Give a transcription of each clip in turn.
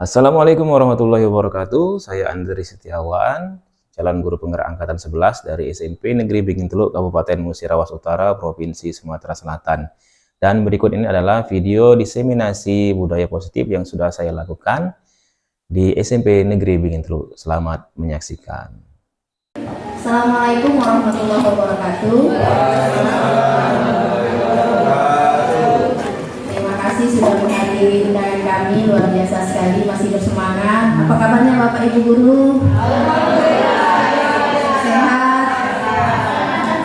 Assalamualaikum warahmatullahi wabarakatuh. Saya Andri Setiawan, calon guru penggerak angkatan 11 dari SMP Negeri Beringin Teluk, Kabupaten Musirawas Utara, Provinsi Sumatera Selatan. Dan berikut ini adalah video diseminasi budaya positif yang sudah saya lakukan di SMP Negeri Beringin Teluk. Selamat menyaksikan. Assalamualaikum warahmatullahi wabarakatuh. Terima kasih sudah menghadiri undangan kami, luar biasa sekali, masih bersemangat. Apa kabarnya Bapak Ibu Guru? Sehat?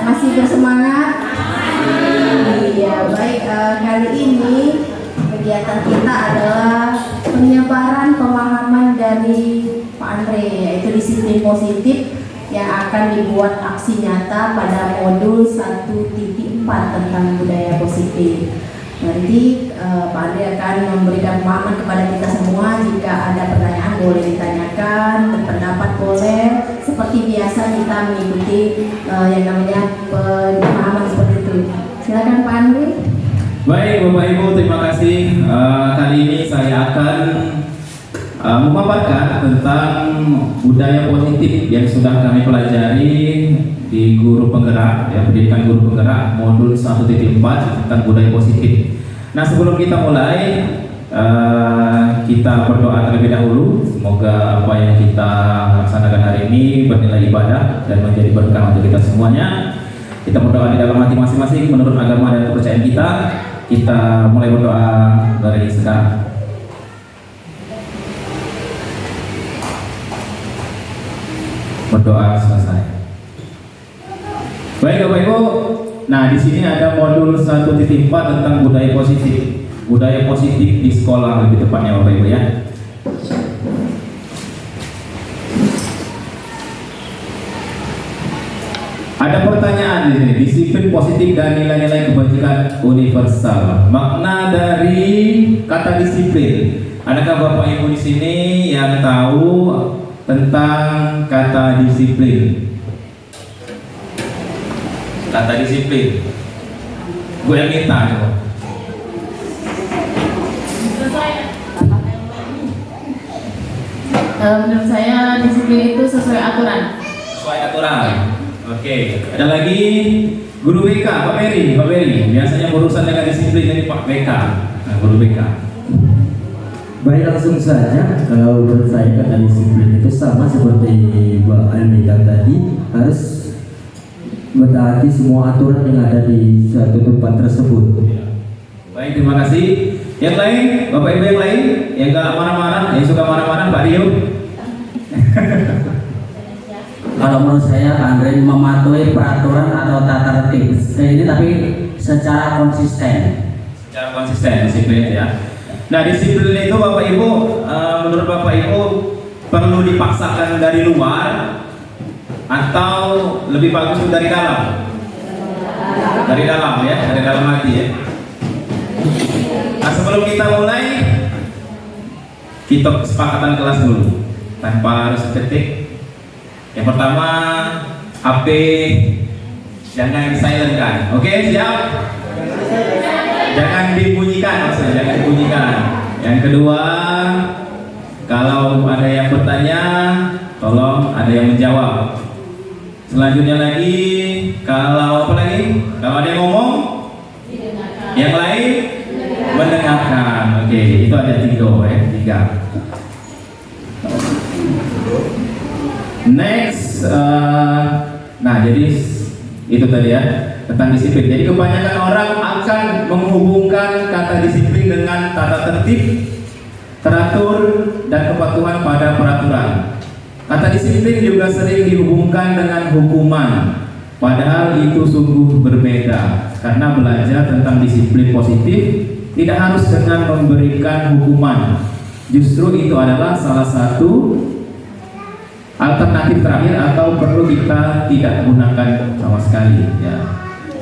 Masih bersemangat? Iya, baik. Kali ini kegiatan kita adalah penyebaran pemahaman dari Pak Andre, yaitu disiplin positif yang akan dibuat aksi nyata pada modul 1.4 tentang budaya positif. Nanti Pak Andre akan memberikan pemahaman kepada kita semua. Jika ada pertanyaan boleh ditanyakan, berpendapat boleh. Seperti biasa kita mengikuti yang namanya pemahaman seperti itu. Silakan Pak Andre. Baik Bapak Ibu, terima kasih. Kali ini saya akan memaparkan tentang budaya positif yang sudah kami pelajari di guru penggerak, ya, pendidikan guru penggerak modul 1.4 tentang budaya positif. Nah, sebelum kita mulai, kita berdoa terlebih dahulu. Semoga apa yang kita laksanakan hari ini bernilai ibadah dan menjadi berkah untuk kita semuanya. Kita berdoa di dalam hati masing-masing menurut agama dan kepercayaan kita. Kita mulai berdoa dari sekarang. Berdoa selesai. Baik Bapak Ibu, nah di sini ada modul 1.4 tentang budaya positif. Budaya positif di sekolah lebih tepatnya Bapak Ibu ya. Ada pertanyaan di sini, disiplin positif dan nilai-nilai kebajikan universal. Makna dari kata disiplin. Adakah Bapak Ibu di sini yang tahu tentang kata disiplin? Kata disiplin. Gue yang minta coba. Menurut saya disiplin itu sesuai aturan. Sesuai aturan. Oke. Ada lagi guru BK, Pak Peri. Pak Peri, biasanya berurusan dengan disiplin ini Pak BK. Nah, guru BK. Baik, langsung saja. Kalau menurut saya kata disiplin itu sama seperti Mbak Almika tadi, harus mentaati semua aturan yang ada di suatu tempat tersebut. Baik, terima kasih. Yang lain, Bapak Ibu yang lain, yang gak marah-marah, yang suka marah-marah, Pak Rio. Kalau menurut saya Andre mematuhi peraturan atau tata tertib ini tapi secara konsisten. Secara konsisten, disiplin ya. Nah, disiplin itu Bapak Ibu, menurut Bapak Ibu perlu dipaksakan dari luar atau lebih bagus dari dalam? Dari dalam ya, dari dalam hati ya. Nah, sebelum kita mulai, kita kesepakatan kelas dulu tanpa harus ketik. Yang pertama, HP jangan silent kan? Oke, siap? Jangan dibunyikan, maksudnya jangan dibunyikan. Yang kedua, kalau ada yang bertanya, tolong ada yang menjawab. Selanjutnya lagi, kalau apa lagi? Kalau ada yang ngomong, yang lain mendengarkan. Oke, itu ada tiga. Next, nah jadi itu tadi ya tentang disiplin. Jadi kebanyakan orang akan menghubungkan kata disiplin dengan tata tertib, teratur, dan kepatuhan pada peraturan. Kata disiplin juga sering dihubungkan dengan hukuman, padahal itu sungguh berbeda. Karena belajar tentang disiplin positif tidak harus dengan memberikan hukuman. Justru itu adalah salah satu alternatif terakhir atau perlu kita tidak gunakan sama sekali ya.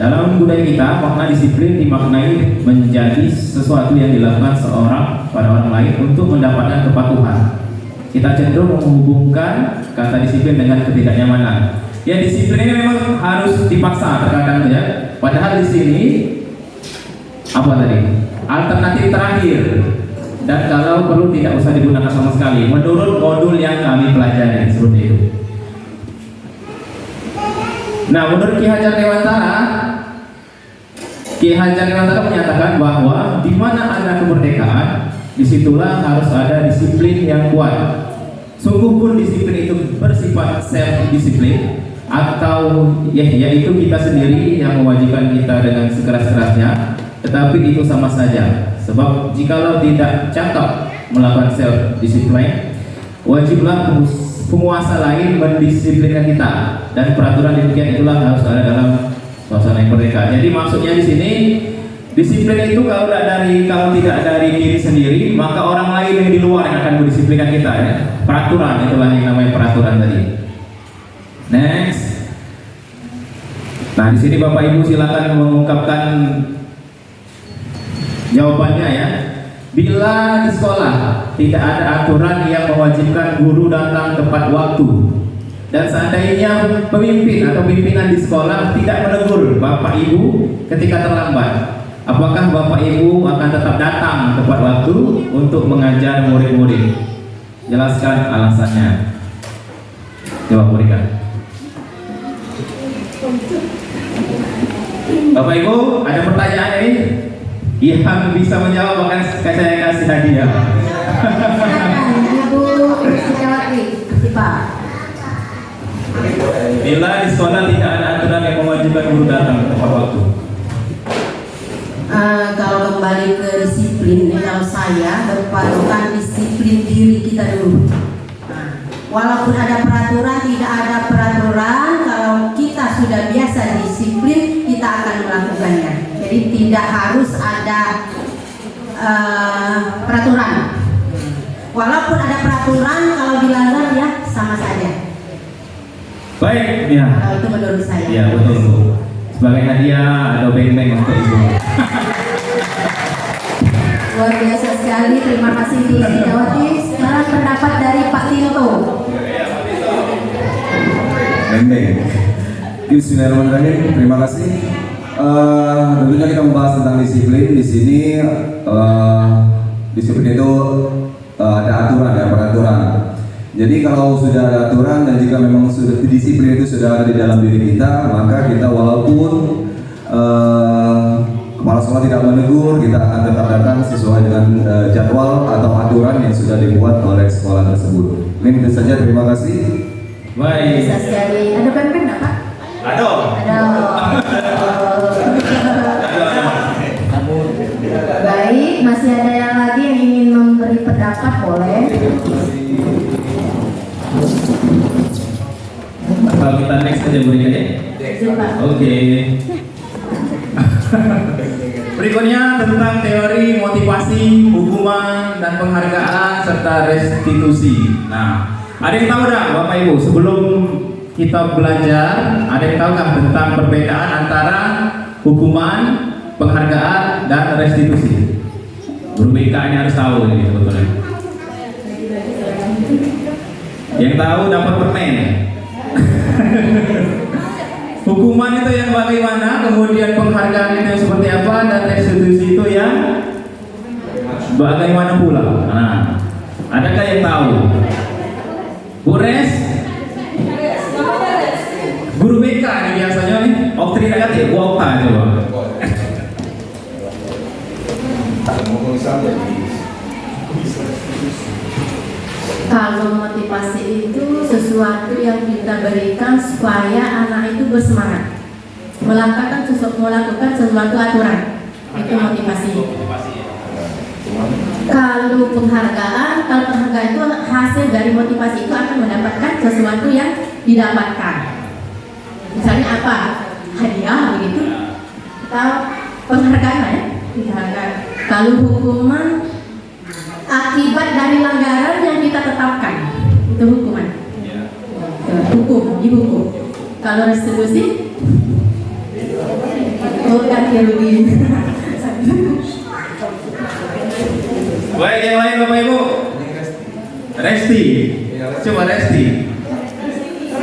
Dalam budaya kita, makna disiplin dimaknai menjadi sesuatu yang dilakukan seorang pada orang lain untuk mendapatkan kepatuhan. Kita cenderung menghubungkan kata disiplin dengan ketidaknyamanan. Ya, disiplin ini memang harus dipaksa terkadang ya. Padahal di sini apa tadi? Alternatif terakhir dan kalau perlu tidak usah digunakan sama sekali menurut modul yang kami pelajari, seperti itu. Nah, menurut Ki Hajar Dewantara menyatakan bahwa di mana ada kemerdekaan, disitulah harus ada disiplin yang kuat. Sungguh pun disiplin itu bersifat self disiplin, atau yaitu kita sendiri yang mewajibkan kita dengan sekeras-kerasnya, tetapi itu sama saja. Sebab jikalau tidak cakap melakukan self disiplin, wajiblah penguasa lain mendisiplinkan kita, dan peraturan demikian itulah harus ada dalam suasana yang merdeka. Jadi maksudnya di sini disiplin itu kalau tidak dari diri sendiri, maka orang lain yang di luar yang akan mendisiplinkan kita ya. Peraturan itulah yang namanya peraturan tadi. Next. Nah, di sini Bapak Ibu silakan mengungkapkan jawabannya ya. Bila di sekolah tidak ada aturan yang mewajibkan guru datang tepat waktu, dan seandainya pemimpin atau pimpinan di sekolah tidak menegur Bapak Ibu ketika terlambat, apakah Bapak Ibu akan tetap datang tepat waktu untuk mengajar murid-murid? Jelaskan alasannya. Coba berikan. Bapak Ibu, ada pertanyaan ini? Yang bisa menjawab akan saya kasih hadiah. Silakan Ibu Setiawati, Pak. Bila di sekolah tidak ada aturan yang mewajibkan guru datang tepat waktu. Kalau kembali ke disiplin, kalau saya berpatokan disiplin diri kita dulu. Walaupun ada peraturan, tidak ada peraturan, kalau kita sudah biasa disiplin, kita akan melakukannya. Jadi tidak harus ada peraturan. Walaupun ada peraturan, kalau dilanggar ya sama saja. Baik, ya. Kalau itu menurut saya. Ya, betul Bu. Sebagai hadiah ada beng-beng untuk Ibu. Luar biasa sekali, terima kasih Bu Setiawati. Sekarang pendapat dari Pak Tinto. Beng-beng. Bismillahirrahmanirrahim. Terima kasih. Tentunya kita membahas tentang disiplin. Di sini disiplin itu ada aturan, ada peraturan. Jadi kalau sudah ada aturan dan jika memang sudah disiplin itu sudah ada di dalam diri kita, maka kita walaupun kepala sekolah tidak menegur, kita akan tetap datang sesuai dengan jadwal atau aturan yang sudah dibuat oleh sekolah tersebut. Ini itu saja, terima kasih. Baik. Bisa sekali. Ada pen-pen nggak Pak? Ada. Baik, masih ada yang lagi yang ingin memberi pendapat, boleh. Kalau kita next aja berikutnya. Coba. Oke. Berikutnya tentang teori motivasi, hukuman, dan penghargaan serta restitusi. Nah, ada yang tahu nggak Bapak Ibu sebelum kita belajar, ada yang tahu nggak tentang perbedaan antara hukuman, penghargaan, dan restitusi? Guru BK ini harus tahu ini sebetulnya. Yang tahu dapat permen. Hukuman itu yang bagaimana, kemudian penghargaan itu yang seperti apa, dan restitusi itu yang bagaimana pula. Nah, adakah yang tahu? Bu Res? Guru BK ini biasanya nih, doktrin negatif, Bu Okta coba. Kalau motivasi itu sesuatu yang kita berikan supaya anak itu bersemangat melakukan sesuatu aturan, itu motivasi. Kalau penghargaan itu hasil dari motivasi itu akan mendapatkan sesuatu yang didapatkan. Misalnya apa? Hadiah begitu, atau penghargaan ya? Penghargaan. Kalau hukuman akibat dari pelanggaran yang kita tetapkan, itu hukuman. Dihukum. Kalau restitusi, ganti rugi. Baik, yang lain Bapak Ibu. Resti. Coba Resti.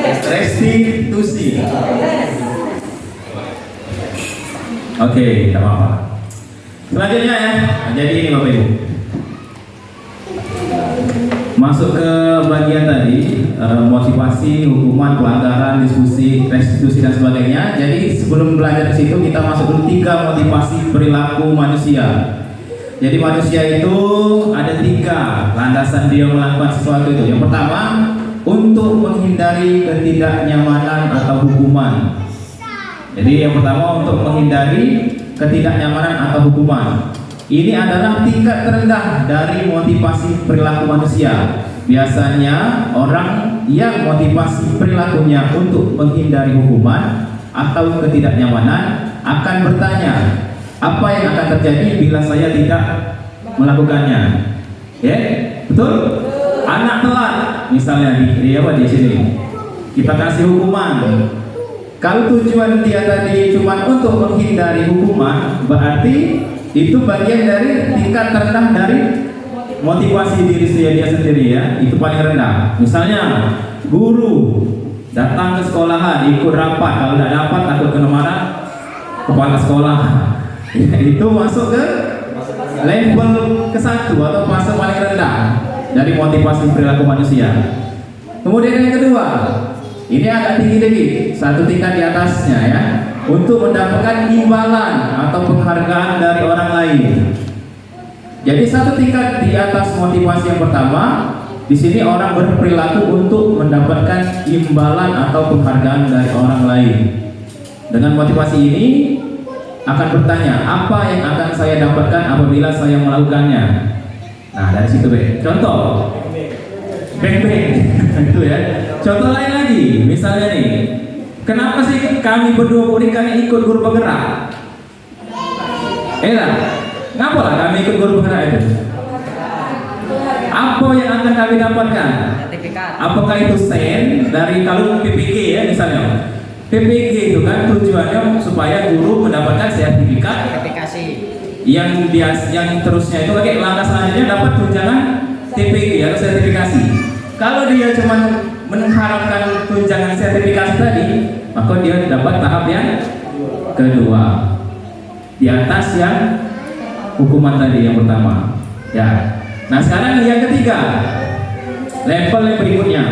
Restitusi. Oke, tidak apa-apa. Selanjutnya ya. Jadi ini Bapak Ibu. masuk ke bagian tadi, motivasi, hukuman, pelanggaran, diskusi, restitusi dan sebagainya. Jadi sebelum belajar di situ kita masuk dulu 3 motivasi perilaku manusia. Jadi manusia itu ada 3 landasan dia melakukan sesuatu itu. Yang pertama, untuk menghindari ketidaknyamanan atau hukuman. Jadi yang pertama untuk menghindari ketidaknyamanan atau hukuman. Ini adalah tingkat terendah dari motivasi perilaku manusia. Biasanya orang yang motivasi perilakunya untuk menghindari hukuman atau ketidaknyamanan akan bertanya, apa yang akan terjadi bila saya tidak melakukannya? Ya, betul? Anak telat, misalnya di sini, kita kasih hukuman. Kalau tujuan dia tadi cuma untuk menghindari hukuman, berarti itu bagian dari tingkat terendah dari motivasi diri dia sendiri ya, itu paling rendah. Misalnya guru datang ke sekolahan ikut rapat, kalau tidak dapat takut kena marah kepala sekolah. Itu masuk ke level ke-1 atau fase paling rendah dari motivasi perilaku manusia. Kemudian yang kedua, ini agak tinggi lagi, 1 tingkat di atasnya ya, untuk mendapatkan imbalan atau penghargaan dari orang lain. Jadi 1 tingkat di atas motivasi yang pertama, di sini orang berperilaku untuk mendapatkan imbalan atau penghargaan dari orang lain. Dengan motivasi ini akan bertanya, apa yang akan saya dapatkan apabila saya melakukannya? Nah, dari situ contoh, beng-beng, itu ya. Contoh lain lagi, misalnya nih, kenapa sih kami berdua murid ikut guru penggerak? Ngapa lah kami ikut guru penggerak itu? Apa yang akan kami dapatkan? Apakah itu sen dari kalau PPG ya misalnya? PPG itu kan tujuannya supaya guru mendapatkan sertifikat yang terusnya itu lagi langkah selanjutnya dapat tunjangan TPG atau sertifikasi. Kalau dia cuma mengharapkan tunjangan sertifikasi tadi, maka dia dapat tahap yang kedua di atas yang hukuman tadi yang pertama ya. Nah sekarang yang ketiga, level yang berikutnya,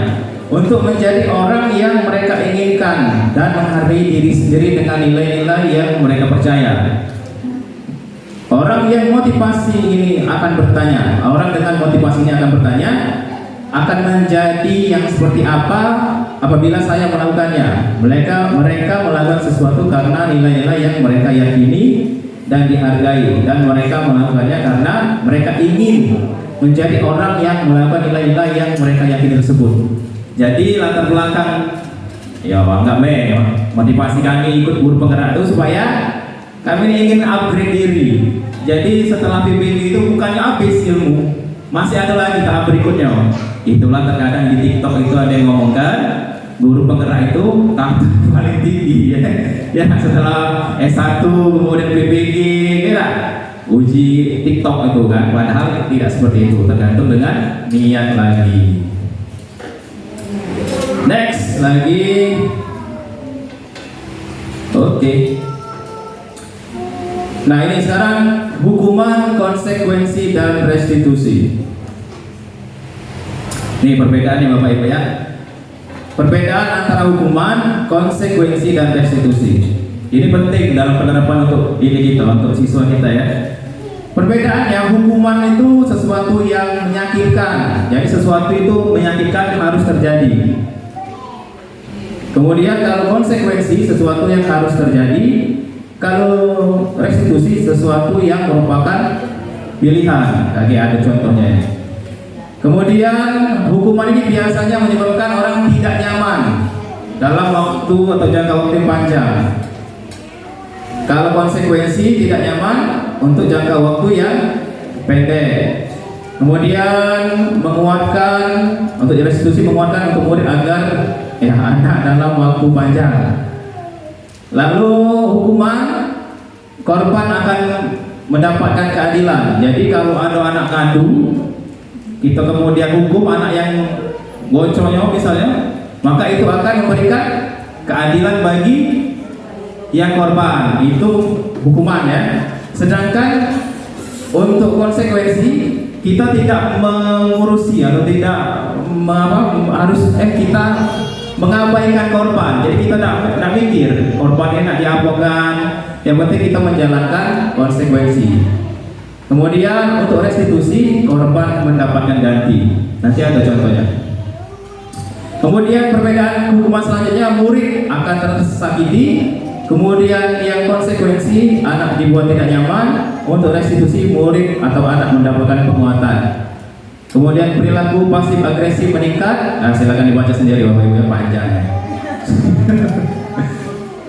untuk menjadi orang yang mereka inginkan dan menghargai diri sendiri dengan nilai-nilai yang mereka percaya. Orang yang motivasi ini akan bertanya, orang dengan motivasi ini akan bertanya, akan menjadi yang seperti apa apabila saya melakukannya. Mereka melakukan sesuatu karena nilai-nilai yang mereka yakini dan dihargai, dan mereka melakukannya karena mereka ingin menjadi orang yang melakukan nilai-nilai yang mereka yakini tersebut. Jadi latar belakang ya enggak motivasi kami ikut guru penggerak itu supaya kami ingin upgrade diri. Jadi setelah PPG itu bukannya habis ilmu, masih ada lagi tahap berikutnya. Itulah terkadang di TikTok itu ada yang ngomongkan guru penggerak itu tahap paling tinggi ya. Setelah S1 kemudian PPG kira uji TikTok itu kan, padahal tidak seperti itu, tergantung dengan niat lagi. Next lagi, oke. Nah ini sekarang hukuman, konsekuensi dan restitusi. Ini perbedaannya Bapak Ibu ya. Perbedaan antara hukuman, konsekuensi dan restitusi. Ini penting dalam penerapan untuk ini kita, untuk siswa kita ya. Perbedaannya, hukuman itu sesuatu yang menyakitkan. Jadi sesuatu itu menyakitkan harus terjadi. Kemudian kalau konsekuensi sesuatu yang harus terjadi. Kalau restitusi sesuatu yang merupakan pilihan. Lagi ada contohnya ya. Kemudian hukuman ini biasanya menyebabkan orang tidak nyaman dalam waktu atau jangka waktu yang panjang. Kalau konsekuensi tidak nyaman untuk jangka waktu yang pendek. Kemudian menguatkan, untuk restitusi menguatkan untuk murid agar anak dalam waktu panjang. Lalu hukuman, korban akan mendapatkan keadilan. Jadi kalau ada anak kandung, kita kemudian hukum anak yang bocornya misalnya, maka itu akan memberikan keadilan bagi yang korban. Itu hukuman ya. Sedangkan untuk konsekuensi kita tidak mengurusi atau tidak kita mengabaikan korban. Jadi kita tidak mikir korbannya nak diapakan. Yang penting kita menjalankan konsekuensi. Kemudian untuk restitusi, korban mendapatkan ganti. Nanti ada contohnya. Kemudian perbedaan hukuman selanjutnya, murid akan tersakiti. Kemudian yang konsekuensi, anak dibuat tidak nyaman. Untuk restitusi, murid atau anak mendapatkan penguatan. Kemudian perilaku pasif agresif meningkat. Nah, silakan dibaca sendiri Bapak Ibu, panjang ya.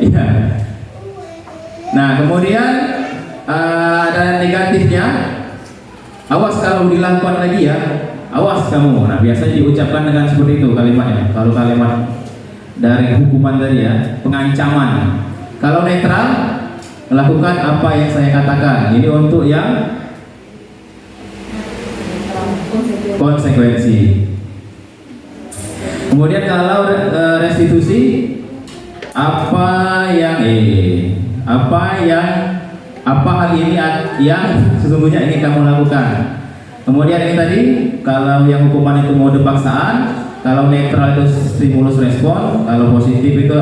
Iya. Nah, kemudian ada negatifnya. Awas kalau dilakukan lagi ya. Awas kamu. Nah, biasanya diucapkan dengan seperti itu kalimatnya. Kalau kalimat dari hukuman tadi ya, pengancaman. Kalau netral, melakukan apa yang saya katakan. Ini untuk yang konsekuensi. Kemudian kalau restitusi, apa hal ini yang sesungguhnya ingin kamu lakukan. Kemudian ini tadi, kalau yang hukuman itu mode paksaan, kalau netral itu stimulus respon, kalau positif itu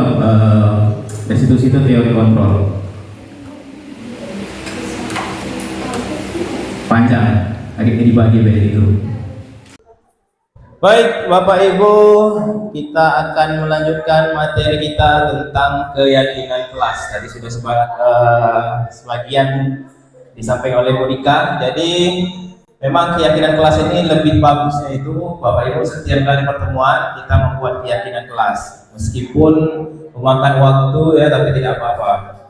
restitusi itu teori kontrol. Panjang, akhirnya dibagi dari itu. Baik Bapak Ibu, kita akan melanjutkan materi kita tentang keyakinan kelas. Tadi sudah sebagian disampaikan oleh Bu Rika. Jadi memang keyakinan kelas ini lebih bagusnya itu Bapak Ibu setiap kali pertemuan kita membuat keyakinan kelas. Meskipun memakan waktu ya, tapi tidak apa-apa.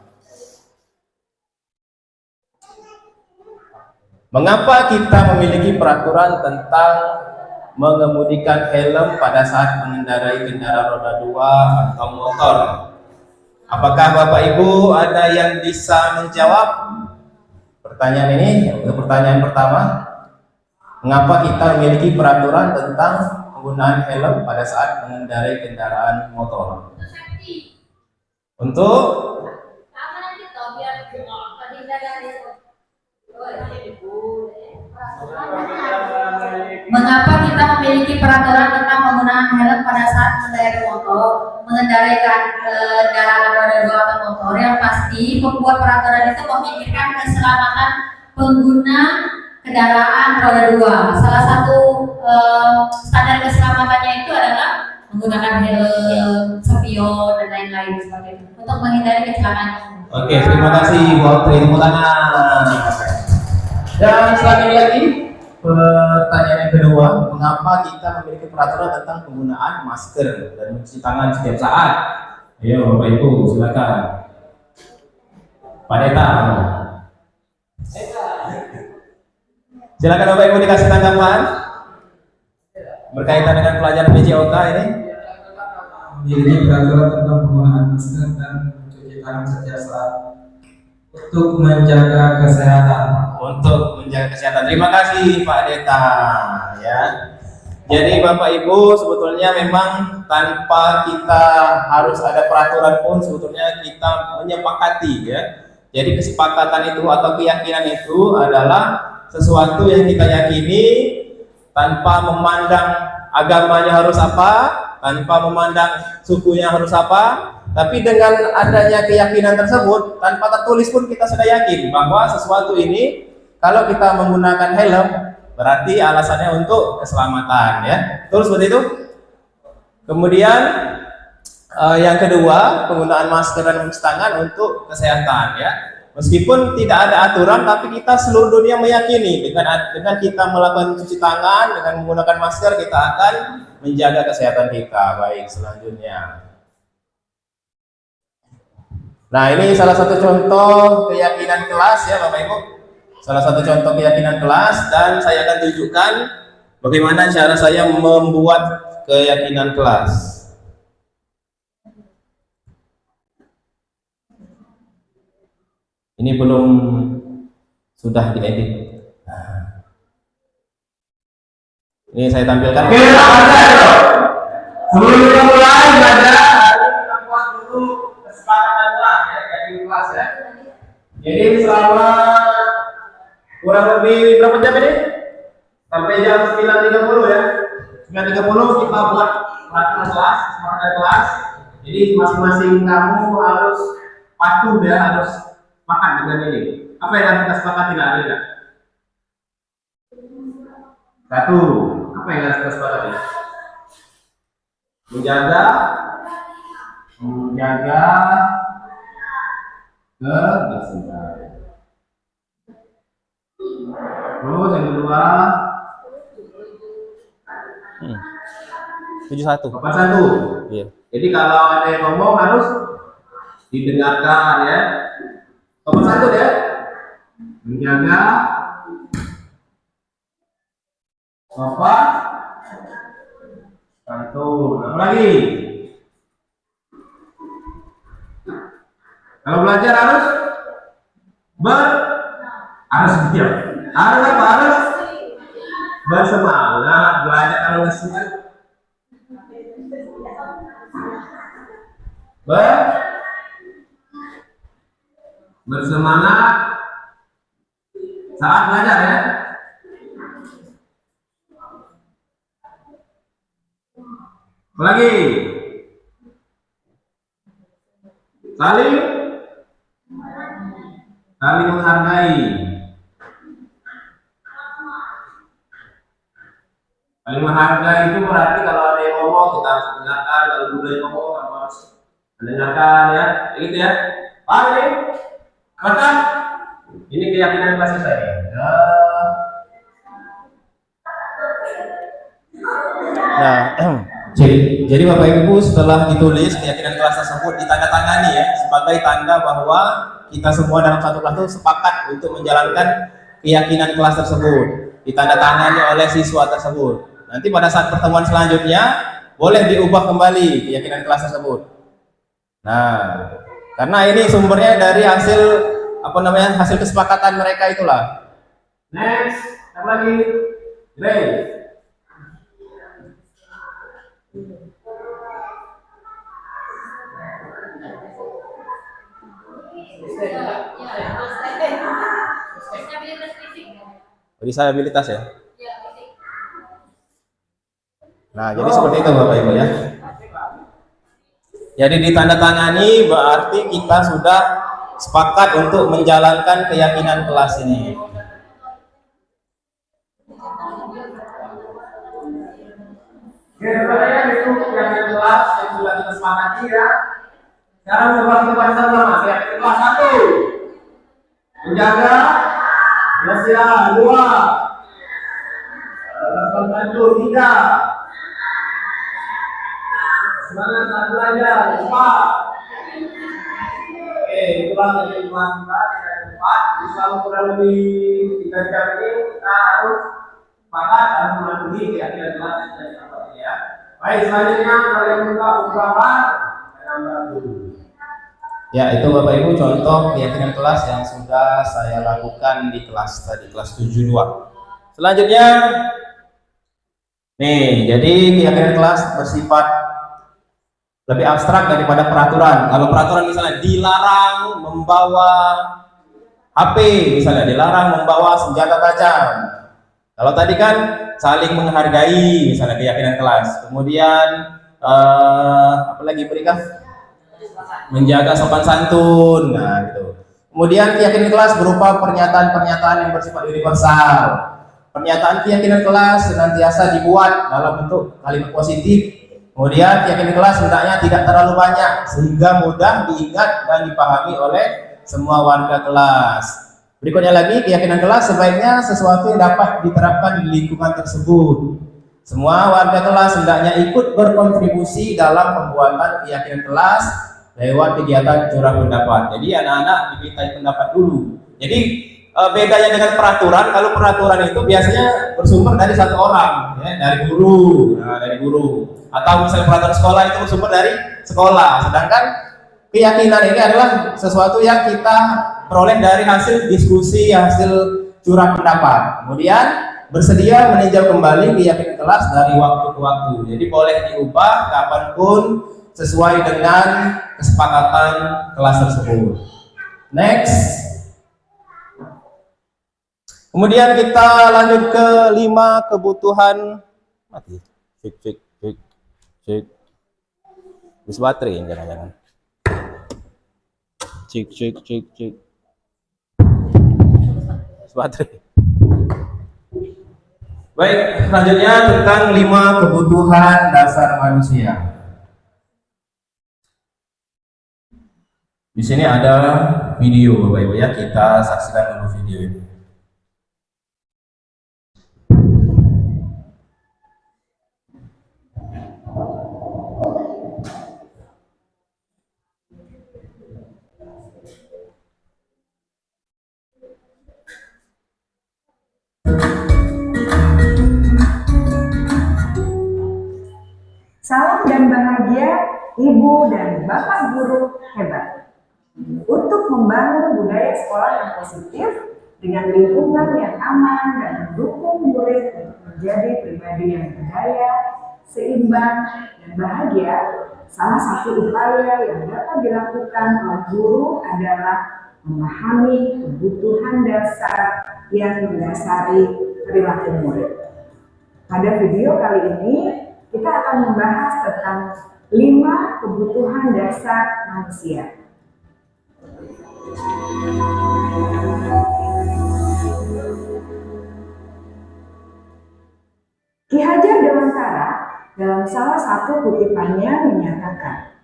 Mengapa kita memiliki peraturan tentang mengemudikan helm pada saat mengendarai kendaraan roda 2 atau motor? Apakah Bapak Ibu ada yang bisa menjawab pertanyaan ini? Untuk pertanyaan pertama, mengapa kita memiliki peraturan tentang penggunaan helm pada saat mengendarai kendaraan motor? Untuk mengapa kita memiliki peraturan tentang penggunaan helm pada saat mengendarai kendaraan roda 2 atau motor? Yang pasti pembuat peraturan itu memikirkan keselamatan pengguna kendaraan roda 2. Salah satu standar keselamatannya itu adalah menggunakan helm, spion dan lain-lain seperti itu untuk menghindari kecelakaan. Oke, terima kasih Bu Autri. Tepuk tangan. Dan selanjutnya lagi, pertanyaan yang kedua, mengapa kita memiliki peraturan tentang penggunaan masker dan mencuci tangan setiap saat? Ayo Bapak Ibu, silakan. Pak Deta. Silakan Bapak Ibu dikasih tanggapan berkaitan dengan pelajaran PJOK ini. Memiliki peraturan tentang penggunaan masker dan mencuci tangan setiap saat untuk menjaga kesehatan. Untuk menjaga kesehatan. Terima kasih Pak Deta. Ya. Jadi Bapak Ibu, sebetulnya memang tanpa kita harus ada peraturan pun sebetulnya kita menyepakati ya. Jadi kesepakatan itu atau keyakinan itu adalah sesuatu yang kita yakini tanpa memandang agamanya harus apa, tanpa memandang sukunya harus apa, tapi dengan adanya keyakinan tersebut tanpa tertulis pun kita sudah yakin bahwa sesuatu ini kalau kita menggunakan helm berarti alasannya untuk keselamatan ya. Betul seperti itu. Kemudian yang kedua, penggunaan masker dan mencuci tangan untuk kesehatan ya. Meskipun tidak ada aturan, tapi kita seluruh dunia meyakini dengan kita melakukan cuci tangan, dengan menggunakan masker kita akan menjaga kesehatan kita. Baik, selanjutnya. Nah, ini salah satu contoh keyakinan kelas ya Bapak Ibu. Salah satu contoh keyakinan kelas, dan saya akan tunjukkan bagaimana cara saya membuat keyakinan kelas. Ini belum sudah diedit. Ini saya tampilkan. Sebelum kita mulai belajar, kita buat dulu kesepakatan kelas ya, jadi kelas ya. Jadi selama kurang lebih berapa jam ini? sampai jam 9.30 ya. 9.30 kita buat peraturan kelas, kesepakatan kelas. Jadi masing-masing kamu harus patuh ya, harus makan dengan ini. Apa yang harus kita sepakati lah, ada nggak? Satu, apa yang harus kita sepakati? Menjaga kebersihan. Terus yang kedua, 71. sopan santun. Iya. Jadi kalau ada yang ngomong harus didengarkan ya. Sopan santun ya. Menjaga sopan santun. Apa lagi? Kalau belajar harus diam. Harus apa? Harus bersemangat. Belajar kalau nggak semangat. Bersemangat saat belajar ya. Apa lagi? Saling menghargai. Saling menghargai itu berarti kalau ada yang ngomong kita harus dengarkan, kalau dulu yang ngomong kamu harus mendengarkan ya, gitu ya. Paham ini? Maka ini keyakinan kelas saya. Nah, jadi Bapak Ibu setelah ditulis keyakinan kelas tersebut ditandatangani ya sebagai tanda bahwa kita semua dalam satu kelas itu sepakat untuk menjalankan keyakinan kelas tersebut, ditandatangani oleh siswa tersebut. Nanti pada saat pertemuan selanjutnya boleh diubah kembali keyakinan kelas tersebut. Nah, karena ini sumbernya dari hasil hasil kesepakatan mereka itulah. Next, apa lagi? Grace. Disabilitas ya. Nah, jadi seperti itu Bapak Ibu ya. Jadi ditandatangani berarti kita sudah sepakat untuk menjalankan keyakinan kelas ini. Sebenarnya itu keyakinan kelas yang sudah kita sepakati ya. Sekarang coba kita baca sama keyakinan kelas 1. Menjaga kebersihan 2. Sopan santun 3. Semangat saat belajar 4. Oke, itulah keyakinan kelas kita yang 4. Selama kurang lebih 3 jam ini kita harus sepakat harus mematuhi keyakinan kelas yang sudah kita ya. Baik, selanjutnya kalian buka ungkapan dulu. Ya, itu Bapak Ibu contoh keyakinan kelas yang sudah saya lakukan di kelas tadi, kelas 72. Selanjutnya nih, jadi keyakinan kelas bersifat lebih abstrak daripada peraturan. Kalau peraturan misalnya dilarang membawa HP, misalnya dilarang membawa senjata tajam. Kalau tadi kan saling menghargai, misalnya keyakinan kelas. Kemudian apa lagi berikan? Menjaga sopan santun. Nah, gitu. Kemudian keyakinan kelas berupa pernyataan-pernyataan yang bersifat universal. Pernyataan keyakinan kelas senantiasa dibuat dalam bentuk kalimat positif. Kemudian keyakinan kelas hendaknya tidak terlalu banyak sehingga mudah diingat dan dipahami oleh semua warga kelas. Berikutnya lagi, keyakinan kelas sebaiknya sesuatu yang dapat diterapkan di lingkungan tersebut. Semua warga kelas hendaknya ikut berkontribusi dalam pembuatan keyakinan kelas lewat kegiatan curah pendapat. Jadi anak-anak dimintai pendapat dulu. Jadi bedanya dengan peraturan, kalau peraturan itu biasanya bersumber dari satu orang, ya, dari guru, dari guru. Atau misalnya peraturan sekolah itu bersumber dari sekolah. Sedangkan keyakinan ini adalah sesuatu yang kita peroleh dari hasil diskusi, hasil curah pendapat. Kemudian bersedia meninjau kembali keyakinan kelas dari waktu ke waktu. Jadi boleh diubah kapanpun sesuai dengan kesepakatan kelas tersebut. Next. Kemudian kita lanjut ke 5 kebutuhan mati. Cek. Bis baterai jangan-jangan. Cek. Bis baterai. Baik, selanjutnya tentang 5 kebutuhan dasar manusia. Di sini ada video Bapak Ibu ya, kita saksikan dulu video ini. Salam dan bahagia Ibu dan Bapak guru hebat. Untuk membangun budaya sekolah yang positif dengan lingkungan yang aman dan mendukung murid untuk menjadi pribadi yang berdaya, seimbang, dan bahagia, salah satu upaya yang dapat dilakukan oleh guru adalah memahami kebutuhan dasar yang mendasari perilaku murid. Pada video kali ini, kita akan membahas tentang 5 kebutuhan dasar manusia. Ki Hajar Dewantara dalam salah satu kutipannya menyatakan,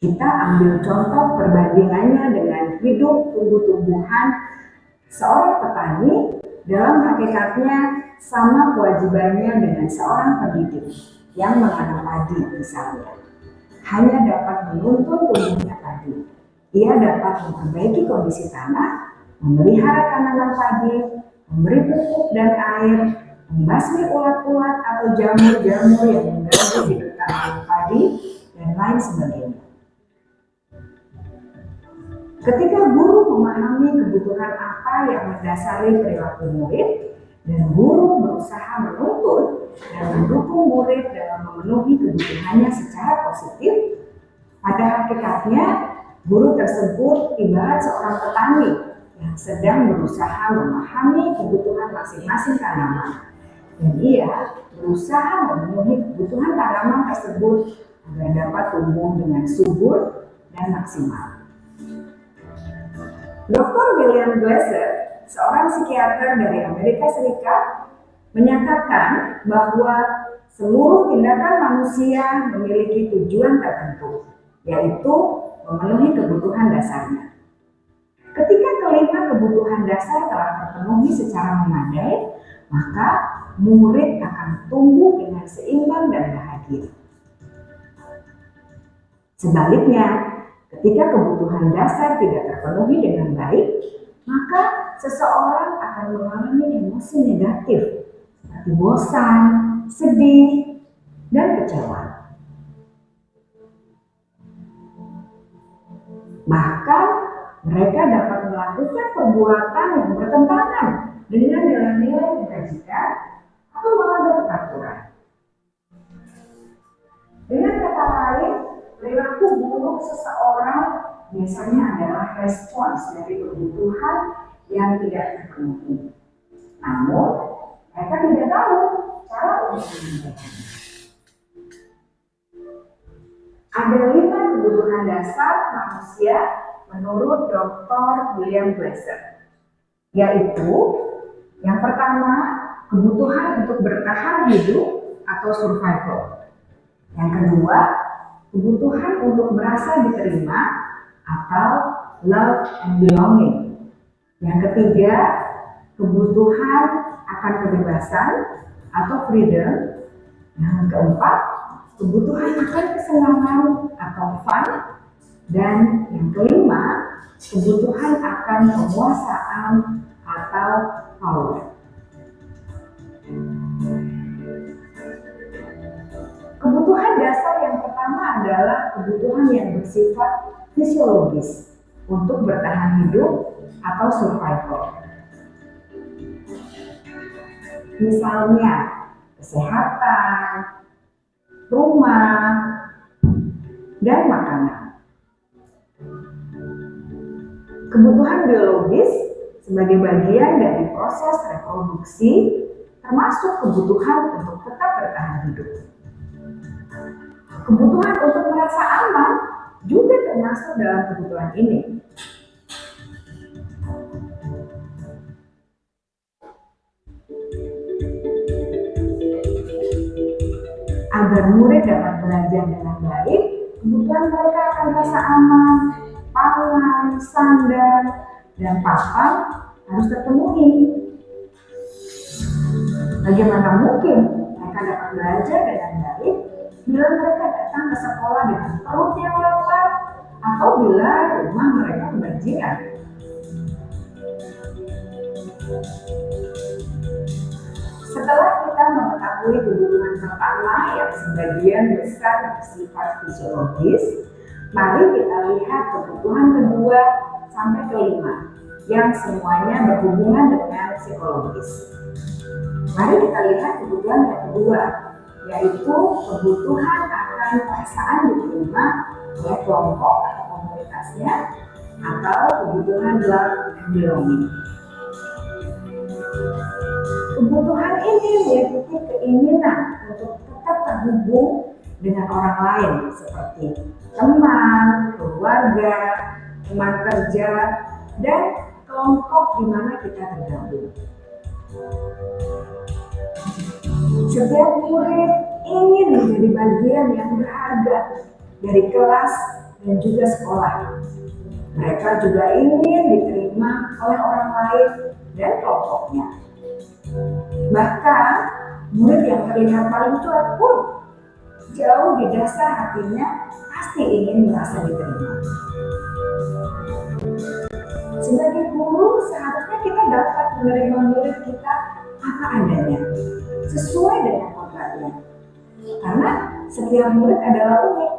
kita ambil contoh perbandingannya dengan hidup tumbuh-tumbuhan. Seorang petani dalam hakikatnya sama kewajibannya dengan seorang pendidik yang menanam padi misalnya. Hanya dapat menuntun tumbuhnya padi. Ia dapat memperbaiki kondisi tanah, memelihara tanaman padi, memberi pupuk dan air, membasmi ulat-ulat atau jamur-jamur yang mengganggu hidup tanaman padi, dan lain sebagainya. Ketika guru memahami kebutuhan apa yang mendasari perilaku murid, dan guru berusaha menuntun dan mendukung murid dalam memenuhi kebutuhannya secara positif, pada hakikatnya guru tersebut ibarat seorang petani yang sedang berusaha memahami kebutuhan masing-masing tanaman, dan ia berusaha memenuhi kebutuhan tanaman tersebut agar dapat tumbuh dengan subur dan maksimal. Dr. William Glasser, seorang psikiater dari Amerika Serikat, menyatakan bahwa seluruh tindakan manusia memiliki tujuan tertentu, yaitu memenuhi kebutuhan dasarnya. Ketika kelima kebutuhan dasar telah terpenuhi secara memadai, maka murid akan tumbuh dengan seimbang dan bahagia. Sebaliknya, ketika kebutuhan dasar tidak terpenuhi dengan baik, maka seseorang akan mengalami emosi negatif seperti bosan, sedih, dan kecewa. Bahkan mereka dapat melakukan perbuatan yang bertentangan dengan nilai-nilai kebajikan atau melanggar peraturan. Dengan kata lain, perilaku buruk seseorang biasanya adalah respons dari kebutuhan yang tidak terpenuhi. Namun, mereka tidak tahu cara untuk menunjukkannya. Ada 5 kebutuhan dasar manusia menurut Dr. William Glasser, yaitu yang pertama, kebutuhan untuk bertahan hidup atau survival. Yang kedua, kebutuhan untuk merasa diterima atau love and belonging. Yang ketiga, kebutuhan akan kebebasan atau freedom. Yang keempat, kebutuhan akan kesenangan atau fun. Dan yang kelima, kebutuhan akan penguasaan atau power. Kebutuhan dasar yang pertama adalah kebutuhan yang bersifat fisiologis untuk bertahan hidup atau survival. Misalnya, kesehatan, rumah, dan makanan. Kebutuhan biologis sebagai bagian dari proses reproduksi, termasuk kebutuhan untuk tetap bertahan hidup. Kebutuhan untuk merasa aman juga termasuk dalam kebutuhan ini. Agar murid dapat belajar dengan baik, kebutuhan mereka akan rasa aman, pangan, sandal, dan papan harus terpenuhi. Bagaimana mungkin mereka dapat belajar dengan baik bila mereka datang ke sekolah dengan perut yang lapar atau bila rumah mereka kebanjiran? Setelah kita mengetahui kebutuhan pertama yang sebagian besar bersifat fisiologis, mari kita lihat kebutuhan kedua sampai kelima yang semuanya berhubungan dengan psikologis. Mari kita lihat kebutuhan yang kedua, yaitu kebutuhan akan perasaan diterima oleh kelompok atau komunitasnya, atau kebutuhan love and belonging. Kebutuhan ini meliputi keinginan untuk tetap terhubung dengan orang lain seperti teman, keluarga, teman kerja, dan kelompok di mana kita tergabung. Setiap murid ingin menjadi bagian yang berharga dari kelas dan juga sekolah. Mereka juga ingin diterima oleh orang lain dan kelompoknya. Bahkan, murid yang terlihat paling cuek pun jauh di dasar hatinya pasti ingin merasa diterima. Sebagai guru, seharusnya kita dapat menerima murid kita apa adanya, sesuai dengan kodratnya. Karena setiap murid adalah unik.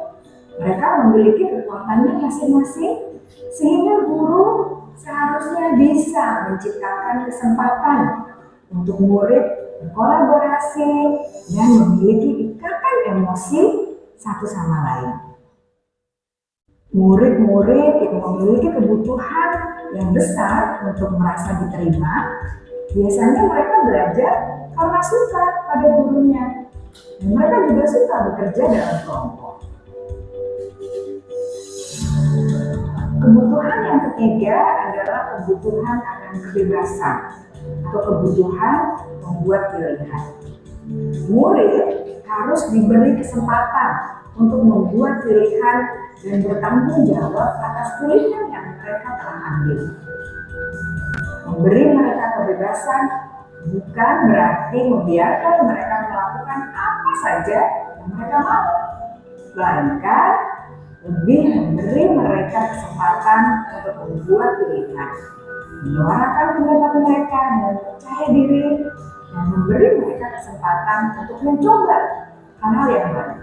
Mereka memiliki kekuatannya masing-masing, sehingga guru seharusnya bisa menciptakan kesempatan untuk murid berkolaborasi dan memiliki ikatan emosi satu sama lain. Murid-murid yang memiliki kebutuhan yang besar untuk merasa diterima, biasanya mereka belajar karena suka pada gurunya, dan mereka juga suka bekerja dalam kelompok. Kebutuhan yang ketiga adalah kebutuhan akan kebebasan atau kebutuhan membuat pilihan. Murid harus diberi kesempatan untuk membuat pilihan dan bertanggung jawab atas pilihan yang mereka telah ambil. Memberi mereka kebebasan bukan berarti membiarkan mereka melakukan apa saja yang mereka mau, melainkan lebih memberi mereka kesempatan untuk membuat pilihan, menyuarakan pendapat mereka dengan percaya diri, dan memberi mereka kesempatan untuk mencoba hal-hal yang baru.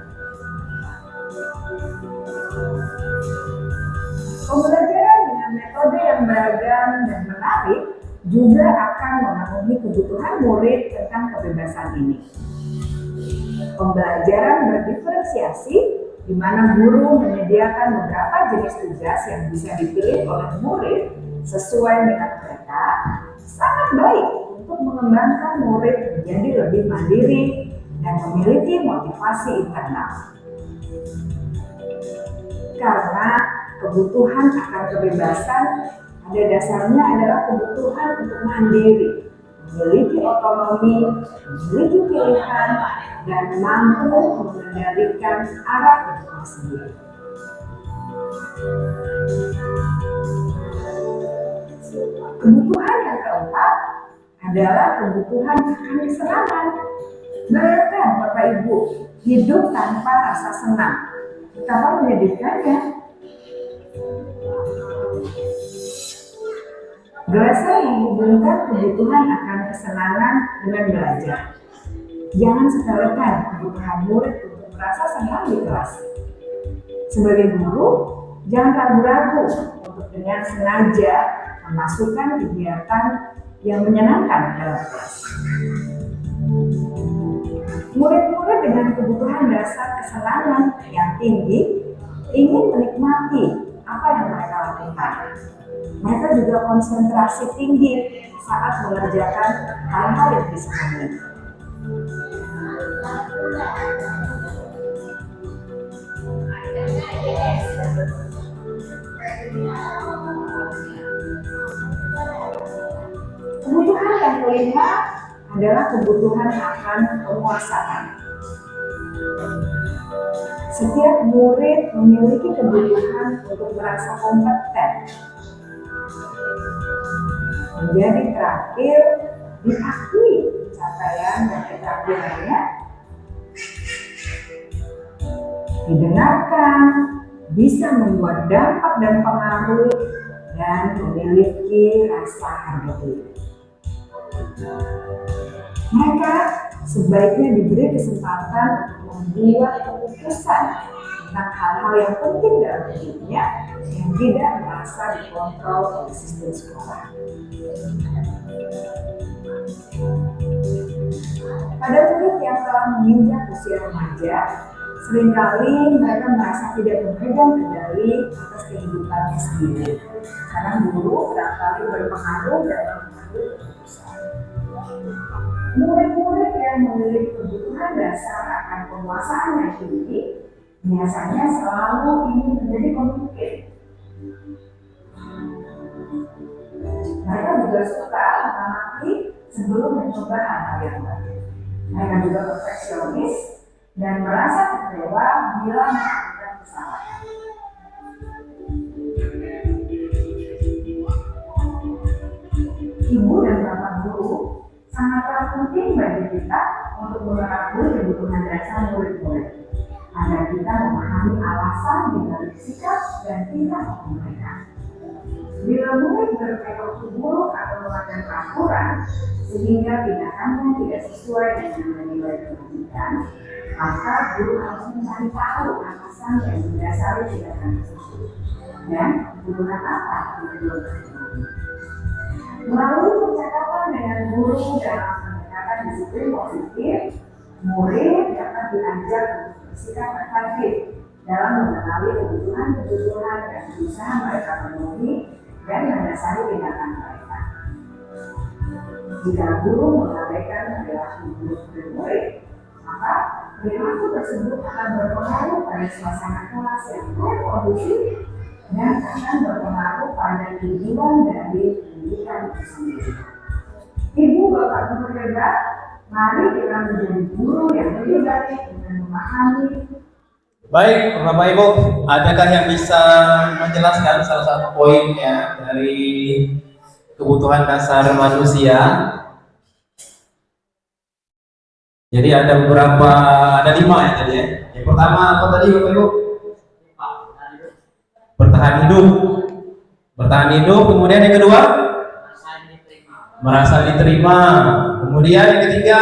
Pembelajaran dengan metode yang beragam dan menarik juga akan memenuhi kebutuhan murid tentang kebebasan ini. Pembelajaran berdiferensiasi, di mana guru menyediakan beberapa jenis tugas yang bisa dipilih oleh murid sesuai minat mereka, sangat baik untuk mengembangkan murid menjadi lebih mandiri dan memiliki motivasi internal. Karena kebutuhan akan kebebasan pada dasarnya adalah kebutuhan untuk mandiri, memiliki otonomi, memiliki pilihan, dan mampu mengendalikan arah hidupnya sendiri. Kebutuhan yang keempat adalah kebutuhan akan kesenangan. Bayangkan Bapak Ibu hidup tanpa rasa senang, betapa menyedihkannya. Glaser menghubungkan kebutuhan akan kesenangan dengan belajar. Jangan sepelekan kebutuhan murid untuk merasa senang di kelas. Sebagai guru, jangan ragu-ragu untuk dengan sengaja memasukkan kegiatan yang menyenangkan dalam kelas. Murid-murid dengan kebutuhan dasar kesenangan yang tinggi ingin menikmati apa yang mereka lakukan. Mereka juga konsentrasi tinggi saat mengerjakan hal-hal yang disegani. Kebutuhan yang kelima adalah kebutuhan akan penguasaan. Setiap murid memiliki kebutuhan untuk merasa kompeten, menjadi terampil, diakui pencapaian dan keterampilannya, didengarkan, bisa membuat dampak dan pengaruh, dan memiliki rasa harga diri. Mereka sebaiknya diberi kesempatan membuat keputusan tentang hal-hal yang penting dalam hidupnya yang tidak merasa dikontrol oleh sistem sekolah. Pada murid yang telah menginjak usia remaja, seringkali mereka merasa tidak memegang kendali atas kehidupannya sendiri, karena guru barangkali berpengaruh dalam mengambil keputusan. Murid-murid yang memiliki kebutuhan dasar akan penguasaan yang tinggi biasanya selalu ingin menjadi pemimpin. Mereka juga suka mengamati sebelum mencoba hal-hal yang baru. Mereka juga perfeksionis dan merasa kecewa bila melakukan kesalahan. Ibu dan bapak guru sangatlah penting bagi kita untuk mengetahui kebutuhan dasar murid-murid, agar kita memahami alasan di balik sikap dan tingkah laku mereka. Bila murid berperilaku buruk atau melanggar peraturan sehingga tindakannya tidak sesuai dengan nilai pendidikan, maka guru harus mencari tahu alasan yang mendasari tindakan tersebut dan kebutuhan apa yang terjadi. Melalui percakapan dengan guru dalam pendekatan disiplin positif, murid dapat diajar untuk bersikap efektif dalam mengenali kebutuhan dan berusaha mereka penuhi dan mendasari tindakan mereka. Jika guru mengabaikan perilaku murid, maka perilaku tersebut akan berpengaruh pada suasana kelas yang kurang kondusif dan akan berpengaruh pada tujuan dari pendidikan itu sendiri. Ibu, bapak, guru hebat, mari kita menjadi guru yang lebih baik dengan memahami. Baik, Bapak Ibu, adakah yang bisa menjelaskan salah satu poinnya dari kebutuhan dasar manusia? Jadi ada beberapa, ada 5 ya tadi ya. Yang pertama apa tadi Bapak Ibu? Bertahan hidup. Bertahan hidup, kemudian yang kedua? Merasa diterima. Kemudian yang ketiga?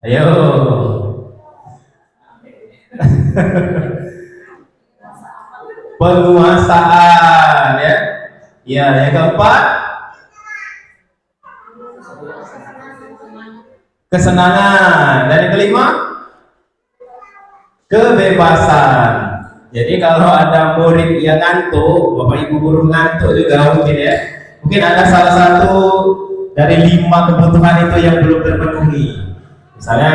Ayo. Penguasaan ya. Ya, yang keempat kesenangan, dan yang kelima kebebasan. Jadi kalau ada murid yang ngantuk, Bapak Ibu guru ngantuk juga mungkin ya. Mungkin ada salah satu dari 5 kebutuhan itu yang belum terpenuhi. Misalnya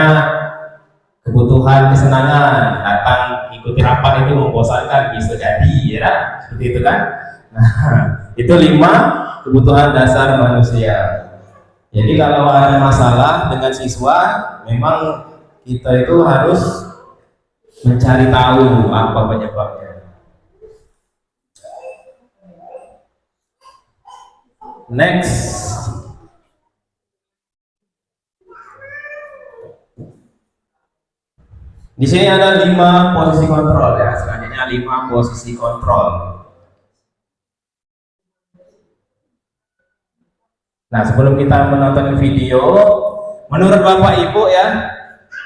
kebutuhan kesenangan, datang ikuti rapat itu membosankan, bisa jadi ya, seperti itu kan. Nah, itu 5 kebutuhan dasar manusia. Jadi kalau ada masalah dengan siswa, memang kita itu harus mencari tahu apa penyebabnya. Next. Di sini ada 5 posisi kontrol ya, selanjutnya 5 posisi kontrol. Nah, sebelum kita menonton video, menurut Bapak Ibu ya,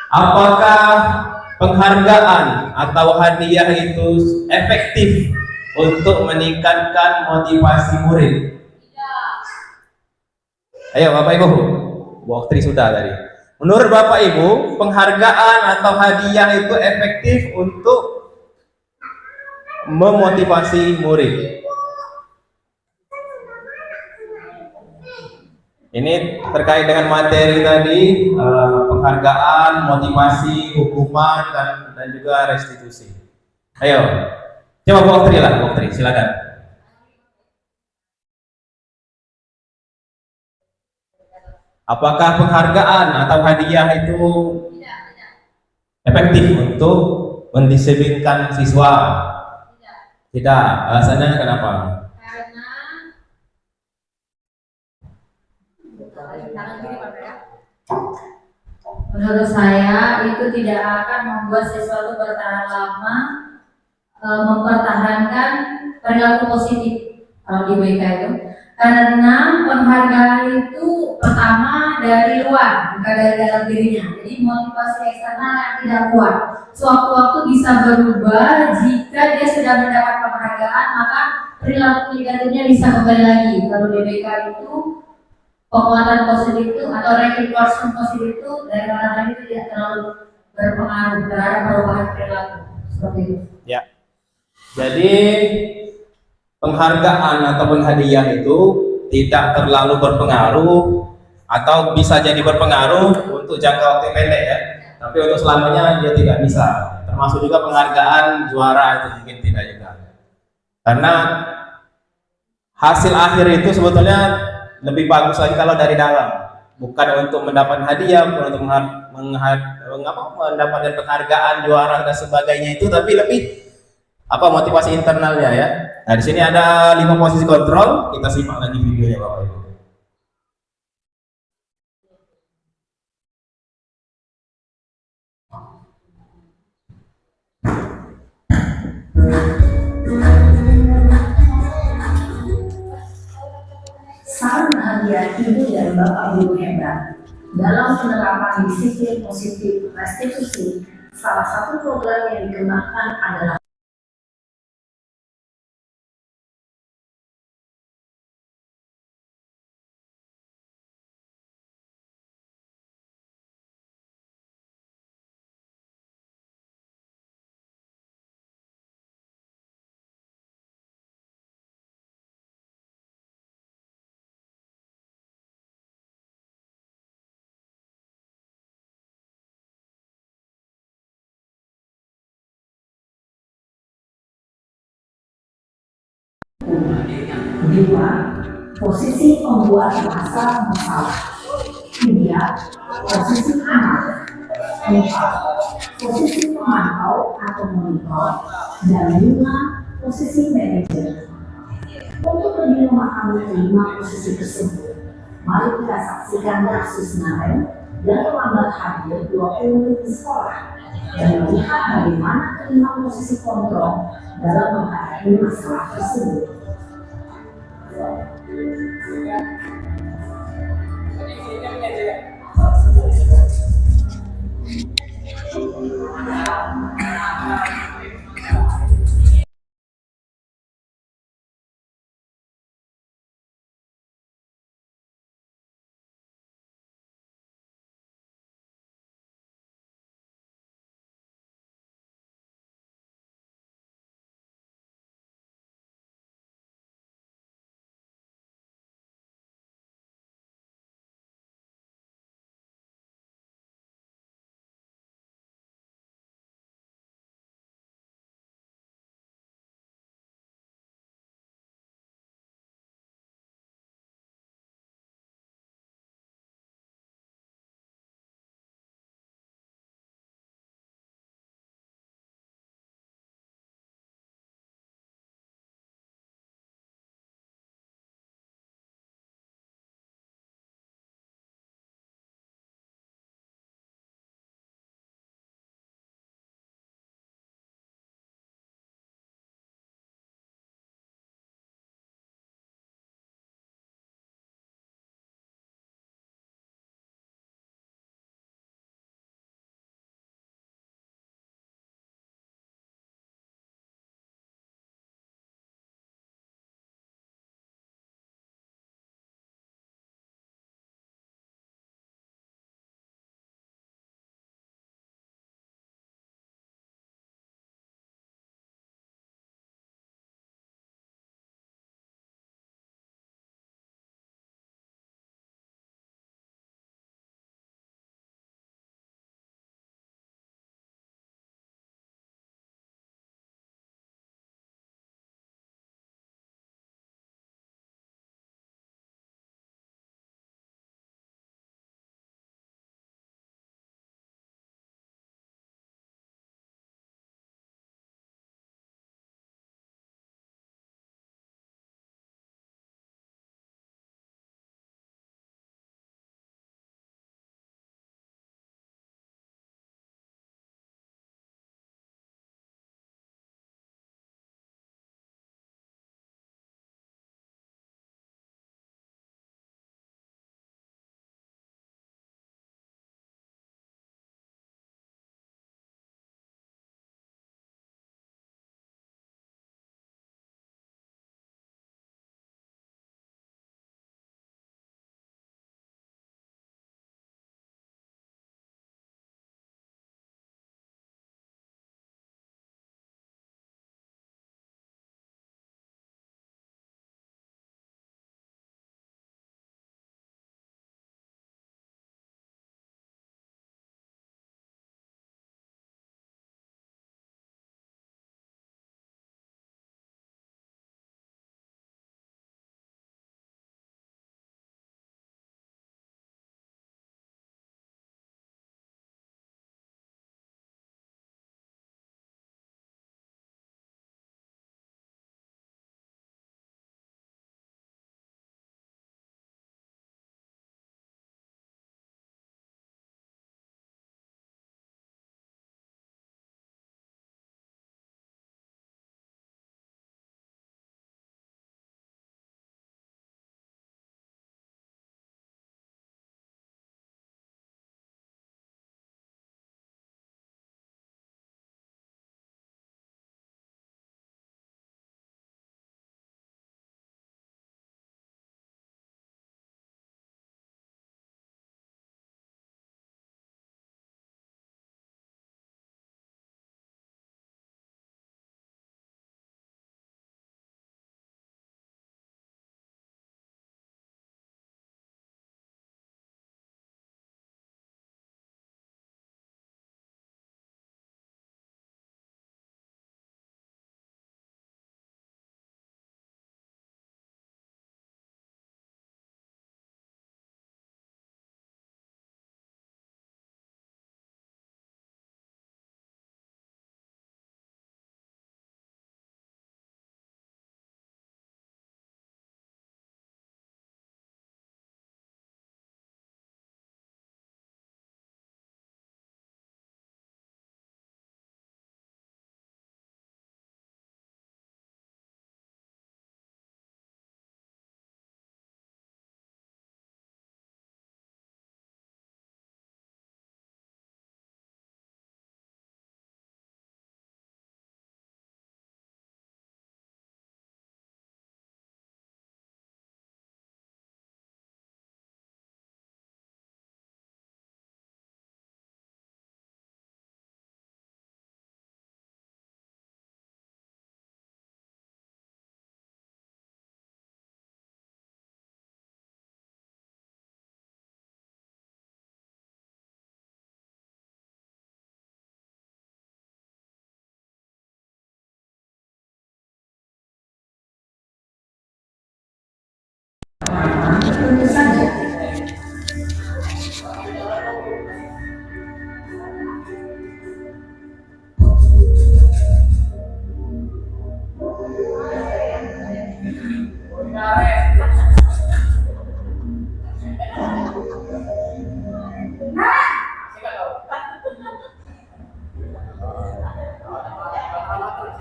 apakah penghargaan atau hadiah itu efektif untuk meningkatkan motivasi murid? Ayo Bapak Ibu, Bu Oktri sudah tadi. Menurut Bapak Ibu, penghargaan atau hadiah itu efektif untuk memotivasi murid. Ini terkait dengan materi tadi, penghargaan, motivasi, hukuman, dan juga restitusi. Ayo, coba Bu Oktri lah, Bu Oktri, silakan. Apakah penghargaan atau hadiah itu efektif untuk mendisiplinkan siswa? Tidak. Alasannya kenapa? Menurut saya itu tidak akan membuat sesuatu bertahan lama, mempertahankan perilaku positif kalau di BK itu. Karena penghargaan itu pertama dari luar, bukan dari dalam dirinya. Jadi motivasi eksternal yang tidak kuat. Sewaktu-waktu bisa berubah jika dia sudah mendapat penghargaan, maka perilaku negatifnya bisa kembali lagi. Kalau di BK itu penguatan positif itu atau reinforcement positif itu dari orang lain itu tidak terlalu berpengaruh terhadap perubahan perilaku seperti itu. Ya. Jadi penghargaan ataupun hadiah itu tidak terlalu berpengaruh atau bisa jadi berpengaruh untuk jangka waktu pendek ya. Tapi untuk selamanya dia tidak bisa. Termasuk juga penghargaan juara itu mungkin tidak juga. Karena hasil akhir itu sebetulnya lebih bagus lagi kalau dari dalam, bukan untuk mendapat hadiah, bukan untuk mendapatkan penghargaan juara dan sebagainya itu, tapi lebih motivasi internalnya ya. Nah, di sini ada 5 posisi kontrol, kita simak lagi videonya Bapak Ibu. Salam bahagia Ibu dan Bapak Guru hebat. Dalam penerapan disiplin positif restitusi, salah satu program yang dikembangkan adalah dua, posisi pembuat masalah, tiga, posisi aman, empat, posisi pemantau atau monitor, dan lima, posisi manajer. Untuk lebih memahami kelima posisi tersebut, mari kita saksikan kasus Naren yang terlambat hadir 20 menit di sekolah dan melihat bagaimana kelima posisi kontrol dalam menghadapi masalah tersebut.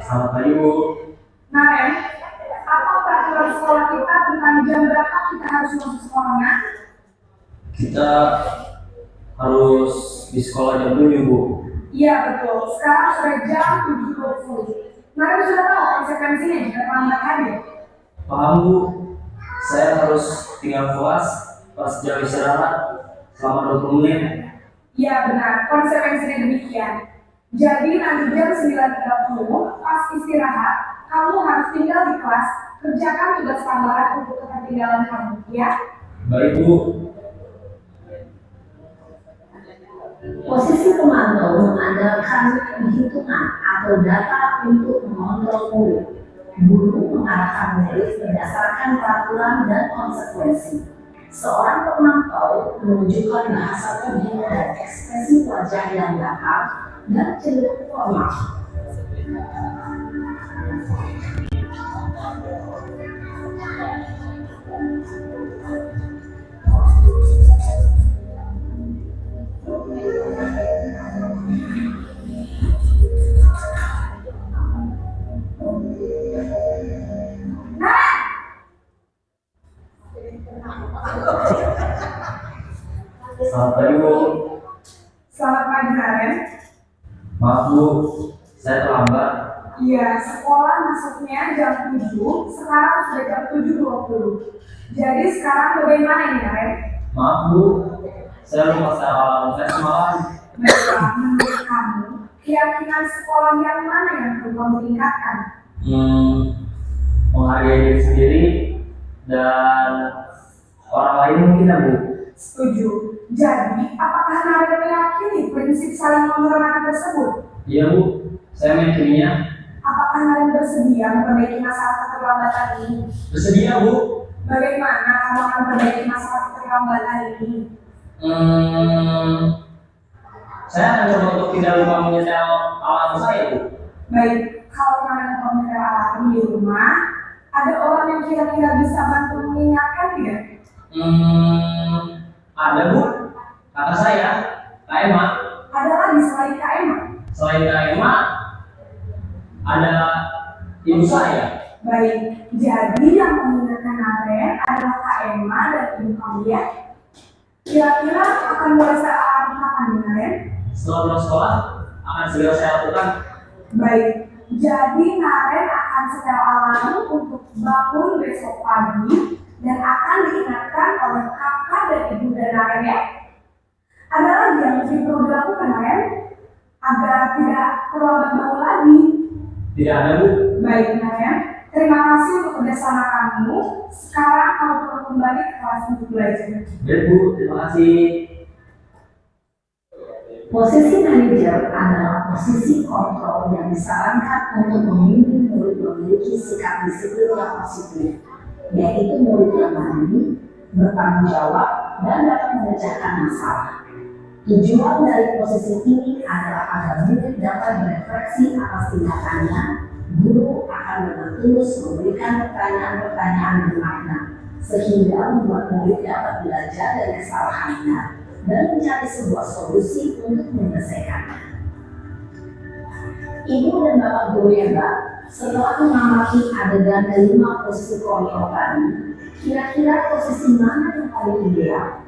Selamat pagi Bu. Nah, Ren, apa peraturan sekolah kita tentang jam berapa kita harus masuk sekolahnya? Kita harus di sekolah jam 7 Bu. Iya betul, sekarang sudah jam 7.20. Mari sudah tahu konsekuensinya jika terlambat hadir. Paham Bu, saya harus tinggal kelas pas jam istirahat selama 20 menit. Iya benar, konsekuensinya demikian. Jadi nanti jam 9.30 pas istirahat, kamu harus tinggal di kelas, kerjakan tugas tambahan untuk ketertinggalan kamu, ya? Baik Bu. Posisi pemantau mengandalkan perhitungan atau data untuk mengontrol murid. Guru mengarahkan murid berdasarkan peraturan dan konsekuensi. Seorang pemantau menunjukkan bahasa tubuh dan ekspresi wajah yang datar dan cenderung formal. Selamat pagi Bu. Selamat pagi, Ren. Maaf Bu, saya terlambat. Iya, sekolah masuknya jam 7, sekarang sudah jam 7.20. Jadi sekarang bagaimana ini, Ren? Maaf Bu, saya lupa soal tes semalam. Baiklah, menurut kamu, keyakinan sekolah yang mana yang perlu kamu tingkatkan? Menghargai diri sendiri dan orang lain mungkin ya Bu. Setuju. Jadi, apakah Naren meyakini prinsip saling menghormati tersebut? Iya Bu, saya meyakininya. Apakah Naren bersedia memperbaiki masalah keterlambatan ini? Bersedia Bu. Bagaimana kamu akan memperbaiki masalah keterlambatan ini? Saya akan coba untuk tidak lupa menyetel alarm saya Bu. Baik, kalau Naren menyetel alarm di rumah, ada orang yang kira-kira bisa bantu mengingatkan tidak? Ada Bu, kata saya, Kak Emma. Ada lagi selain Kak Emma? Selain Kak Emma, ada ibu saya. Baik, jadi yang mengingatkan Naren adalah Kak Emma dan ibu kamu ya? Kira-kira akan mulai saya alarm kapan nih, Naren? Setelah pulang sekolah, akan segera saya lakukan. Baik, jadi Naren akan setel alarm untuk bangun besok pagi dan akan diingatkan oleh kakak dan ibu dan Naren ya. Ada lagi yang mesti perlu dilakukan, Naren, agar tidak terlambat bangun lagi. Tidak ada Bu. Baik, Naren, terima kasih untuk kerjasama kamu. Sekarang kamu perlu kembali ke kelas untuk belajar. Baik Bu, terima kasih. Posisi manajer adalah posisi kontrol yang disarankan untuk memimpin murid memiliki sikap disiplin yang positif, yaitu murid yang mandiri, bertanggung jawab, dan dapat memecahkan masalah. Tujuan dari posisi ini adalah agar murid dapat berefleksi atas tindakannya. Guru akan dengan tulus memberikan pertanyaan-pertanyaan bermakna, sehingga membuat murid dapat belajar dari kesalahannya dan mencari sebuah solusi untuk menyelesaikannya. Ibu dan bapak guru hebat, setelah mengamati adegan kelima posisi kontrol tadi, kira-kira posisi mana yang paling ideal?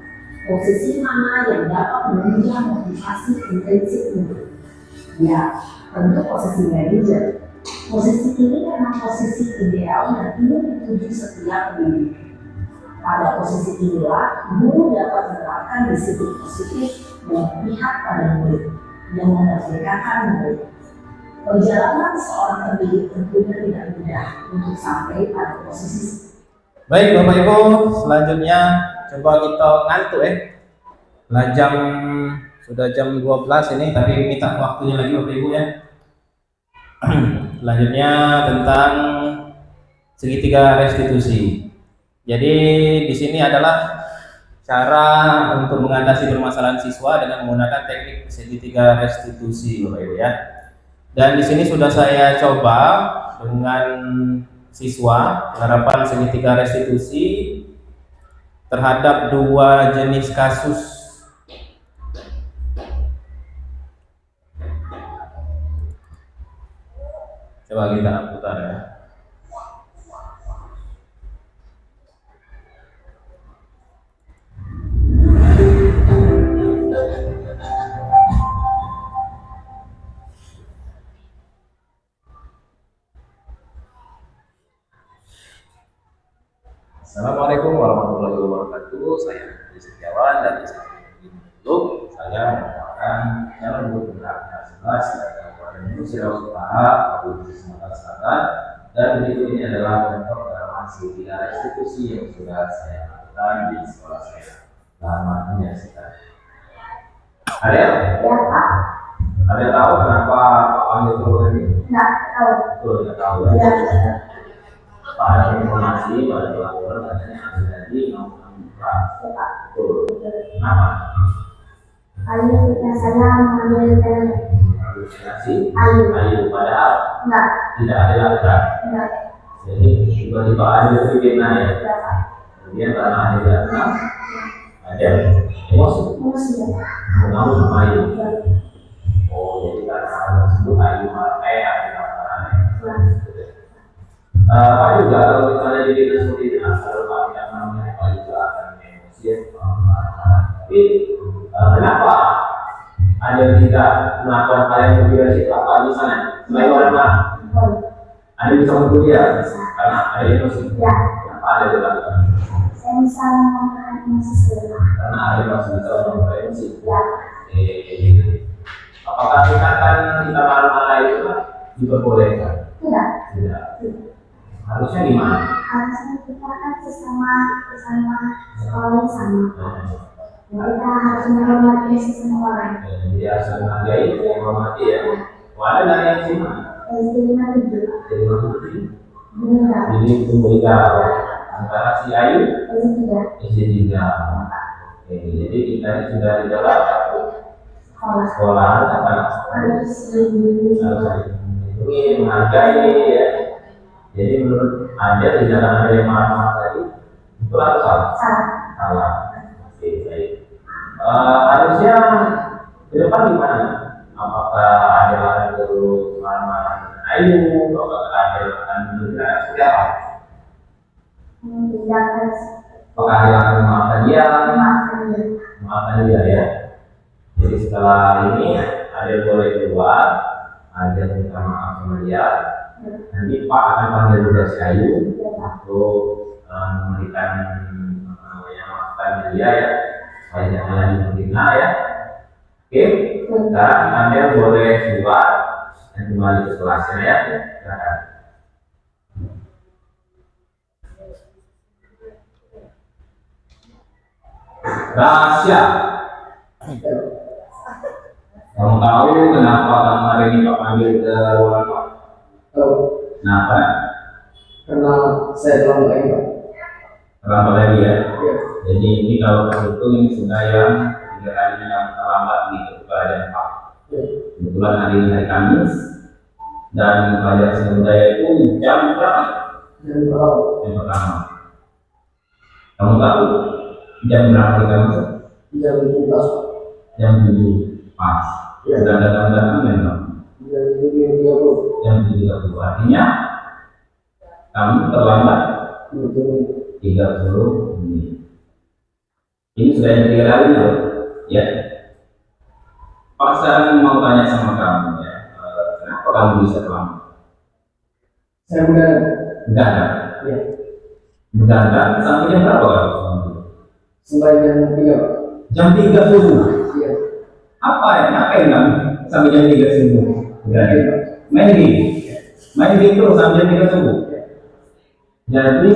Posisi mana yang dapat menunjang motivasi intensif murid? Ya, tentu posisi manajer. Posisi ini memang posisi ideal dan ini dituju setiap pendidik. Pada posisi inilah, guru dapat menerapkan disiplin positif dan berpihak pada murid yang memerdekakan murid. Perjalanan seorang pendidik tentunya tidak mudah untuk sampai pada posisi. Baik Bapak Ibu, selanjutnya coba kita ngantuk Lah sudah jam 12 ini, tapi minta waktunya lagi Bapak Ibu ya. Selanjutnya tentang segitiga restitusi. Jadi di sini adalah cara untuk mengatasi permasalahan siswa dengan menggunakan teknik segitiga restitusi, Bapak Ibu ya. Dan di sini sudah saya coba dengan siswa penerapan segitiga restitusi terhadap dua jenis kasus. Coba kita putar ya. Assalamualaikum warahmatullahi wabarakatuh. Saya Andri Setiawan dari SMP Negeri saya merupakan calon guru penggerak Angkatan 11 dari Kabupaten Musirawas Utara, Provinsi Sumatera Selatan, dan berikut ini adalah contoh reklamasi tiga restitusi yang sudah saya lakukan di sekolah saya. Selamat menyaksikan. Ada? Ya Pak. Ada tahu kenapa Pak panggil turun ini? Nggak tahu. Betul, tidak tahu ya. Ya. Pada informasi pada laporan katanya ada tadi mau keras. Betul. Kenapa? Kali saya mengambil Halusinasi. ayu. Ayu padahal Enggak. tidak ada laporan. Enggak. Jadi tiba-tiba ada fitnah ya. Enggak Pak. Kemudian karena ada laporan, ada emosi. Emosi ya. Mengamu sama ayu. Oh, jadi karena hal tersebut ayu ada laporan. Pak juga kalau misalnya di kita seperti ini, kalau Pak tidak namanya Pak juga akan emosi. Tapi kenapa ada yang tidak melakukan hal yang berbeda itu apa misalnya? Selain orang lain, ada bisa membunuh dia karena ada emosi. Ya. Kenapa ada yang dilakukan? Saya bisa menggunakan emosi saya. Karena ada yang masih bisa membunuh emosi. Ya. Apakah tindakan kita marah-marah itu diperbolehkan? Tidak. Tidak. Harusnya gimana? Harusnya kita kan sesama sekolah yang sama. Kita harus menghormati sesama orang. Jadi harus menghargai, menghormati ya. Walau dari yang sini, dari mana sih? Jadi itu beda antara si Ayu, SD 3. Oke, jadi kita ini sudah di dalam sekolah harus melindungi, menghargai ya. Jadi menurut Anda tidak ada yang marah-marah tadi itu harus salah. Salah. Oke, baik. Harusnya ke depan gimana? Apakah ada larangan terus marah-marah Ayu? Apakah ada larangan menunda seperti apa? Apakah ada larangan memaafkan dia? Memaafkan dia ya. Jadi setelah ini ada yang boleh keluar, ada yang minta maaf sama dia. Nanti Pak akan panggil juga si Ayu untuk memberikan masukan dia ya, supaya jangan lagi menghina ya. Oke, sekarang Anda boleh keluar dan kembali ke kelasnya ya. Silakan. Rahasia. Kamu tahu kenapa kamu hari ini Pak panggil ke ruangan Pak? Kenapa? Karena saya terlalu lagi Pak. Terlambat lagi ya? Jadi ini kalau terhitung ini sudah yang 3 hari yang terlambat di keadaan Pak. Kebetulan hari ini hari Kamis dan pelajaran seni budaya itu jam berapa? Jam pertama. Kamu tahu jam berapa kita masuk? Jam 7 Jam 7 pas. Sudah ada tanda-tanda memang. Jam 7.30. Artinya kamu terlambat 30 menit. Ini sudah yang 3 kali loh, ya. Pak sekarang mau tanya sama kamu ya, kenapa kamu bisa terlambat? Saya begadang. Ya. Begadang sampai jam berapa kamu? Sampai jam 3. Jam 3 subuh. Iya. Apa ya? Ngapain kamu sampai jam 3 subuh? Begadang. Main game terus sampai jam 3 subuh. Jadi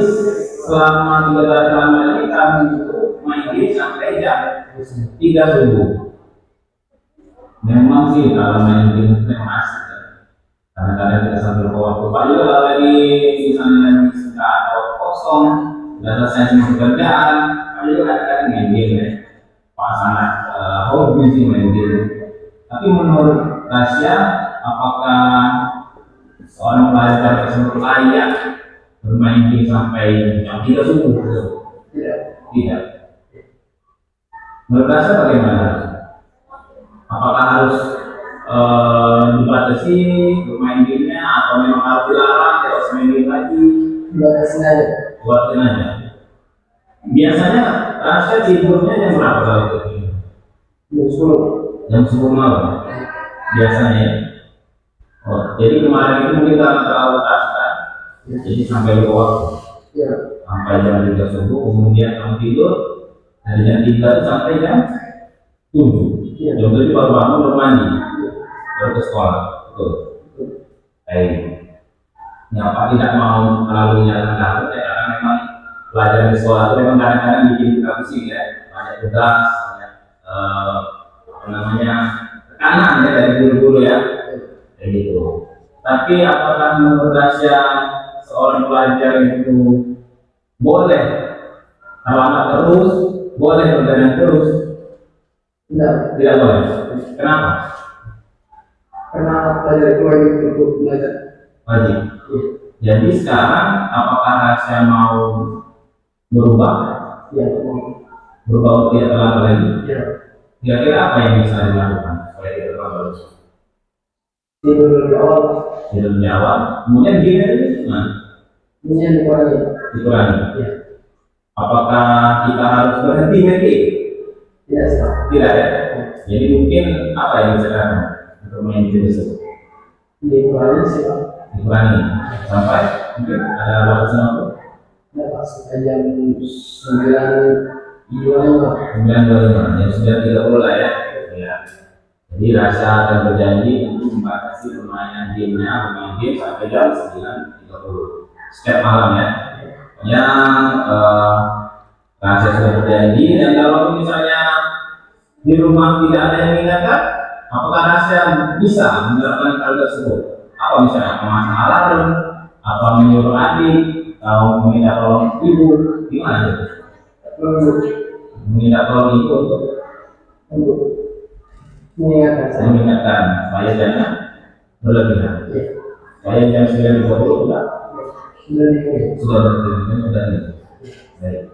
selama 3 tahun lama ini kamu itu main game sampai jam 3 subuh. Memang sih kalau main game memang asik ya. Kadang-kadang kita sambil waktu Pak juga kalau lagi misalnya sudah ada kosong, sudah selesai semua pekerjaan, Pak juga kadang-kadang main game ya. Pak sangat hobi sih main game. Tapi menurut Rasya, apakah seorang pelajar tersebut layak bermain game sampai jam 3 subuh? Tidak. Menurut Rasya bagaimana? Apakah harus dibatasi bermain gamenya atau memang harus dilarang, tidak usah main lagi. Buatin aja. Biasanya rahasia tidurnya jam berapa kalau itu? Jam 10 malam. Biasanya ya. Oh, jadi kemarin itu mungkin karena terlalu kasar, jadi sampai lupa waktu. Sampai jam 3 subuh, kemudian kamu tidur dari jam 3 sampai jam 7. Jam 7 baru bangun, baru mandi, baru ke sekolah. Betul. Baik. Ya, Pak tidak mau terlalu nyalakan ya, karena memang pelajaran di sekolah itu memang kadang-kadang bikin kita pusing ya, banyak tugas, banyak tekanan ya dari guru-guru ya, kayak gitu. Tapi apakah menurut Rasya seorang pelajar itu boleh terlambat terus, boleh berjalan terus? Tidak boleh. Kenapa? Karena pelajar itu wajib untuk belajar. Wajib. Jadi sekarang apakah Rasya mau berubah? Berubah untuk tidak terlambat lagi? Kira-kira apa yang bisa dilakukan supaya tidak terlambat? Tidur lebih awal. Tidur lebih awal. Kemudian gimana? Kemudian dikurangi. Apakah kita harus berhenti nanti? Tidak ya. Jadi mungkin apa yang bisa dilakukan untuk mengikuti tersebut? Dikurangi sih Pak. Dikurangi sampai mungkin ada batasan apa? Sampai jam 9.25. Jam 9.30 lah ya. Ya. Jadi Rasya akan berjanji untuk membatasi permainan gamenya, bermain game sampai jam 9.30 setiap malam ya. Rasya sudah berjanji, dan kalau misalnya di rumah tidak ada yang mengingatkan, apakah Rasya bisa menerapkan hal tersebut? Apa misalnya memasang alarm, apa menyuruh adik, atau meminta tolong ibu, gimana itu? Meminta tolong ibu untuk mengingatkan supaya jangan berlebihan. Supaya jam 9.30 sudah berhenti. Baik.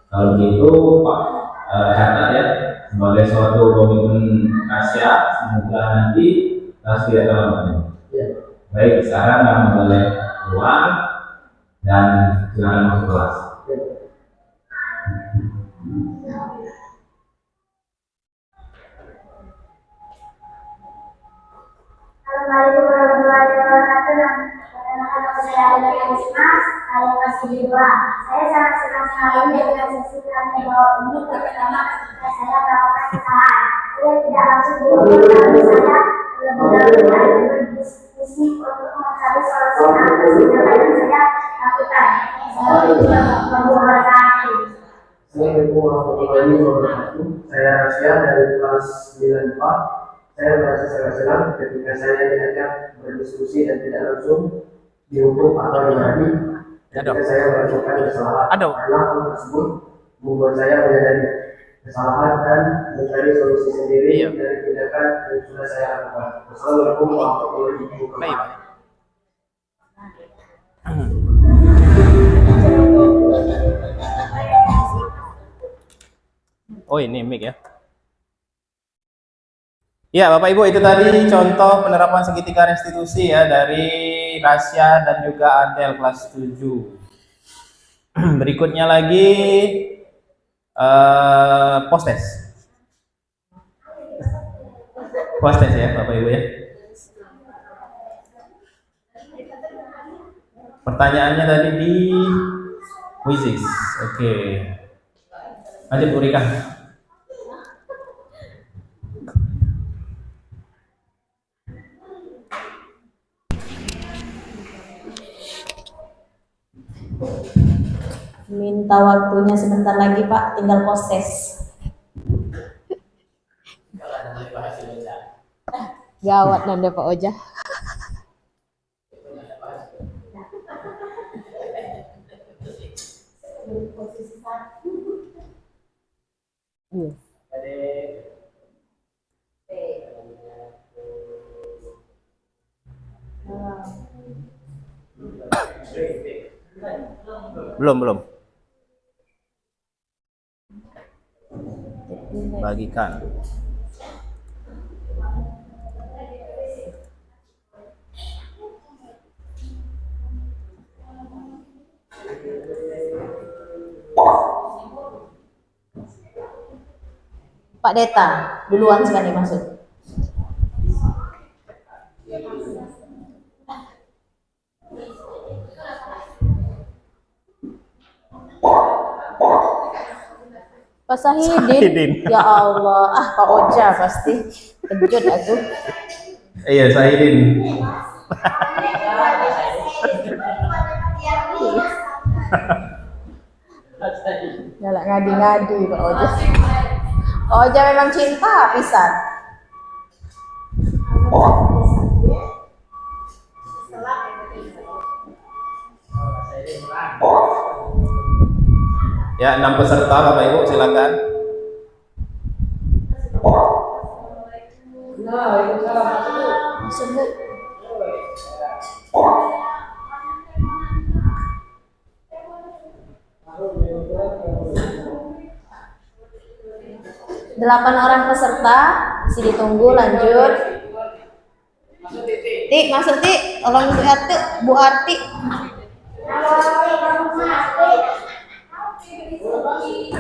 Kalau gitu Pak catat ya sebagai suatu komitmen Rasya, semoga nanti Rasya tidak terlambat. Baik, sekarang kamu boleh keluar dan silakan masuk kelas. Assalamualaikum warahmatullahi wabarakatuh. Perkenalkan saya Alia Rismas, saya kelas 2. Saya sangat senang sekali dengan sesi kami bahwa ini terutama ketika saya melakukan kesalahan. Saya tidak langsung dihukum, tapi saya benar-benar berdiskusi untuk mencari solusi atas tindakan yang saya lakukan. Assalamualaikum warahmatullahi wabarakatuh. Assalamualaikum warahmatullahi wabarakatuh. Saya Rasya dari kelas 9 Saya merasa sangat senang ketika saya diajak berdiskusi dan tidak langsung dihukum atau dimarahi ketika saya melakukan kesalahan. Karena hal tersebut membuat saya menyadari kesalahan dan mencari solusi sendiri dari tindakan yang sudah saya lakukan. Wassalamualaikum warahmatullahi wabarakatuh. Oh, ini mic ya. Ya, Bapak Ibu, itu tadi contoh penerapan segitiga restitusi ya dari Rasya dan juga Adel kelas 7. Berikutnya lagi post-test. Post-test ya, Bapak Ibu ya. Pertanyaannya tadi di Quizix. Oke. Lanjut Bu Rika. Minta waktunya sebentar lagi Pak, tinggal post test. Gawat nanda Pak Oja. Belum. Bagikan. Pak Deta, duluan sekali masuk. Pak Sahidin. Ya Allah, Pak Oja pasti. Kejut aku. Iya, Sahidin. Galak ngadi-ngadi Pak Oja. Pak Oja memang cinta pisan. Ya, 6 peserta Bapak Ibu silakan. Sebut. Delapan orang peserta, masih ditunggu lanjut. Tik, masuk Tik, tolong Bu Arti.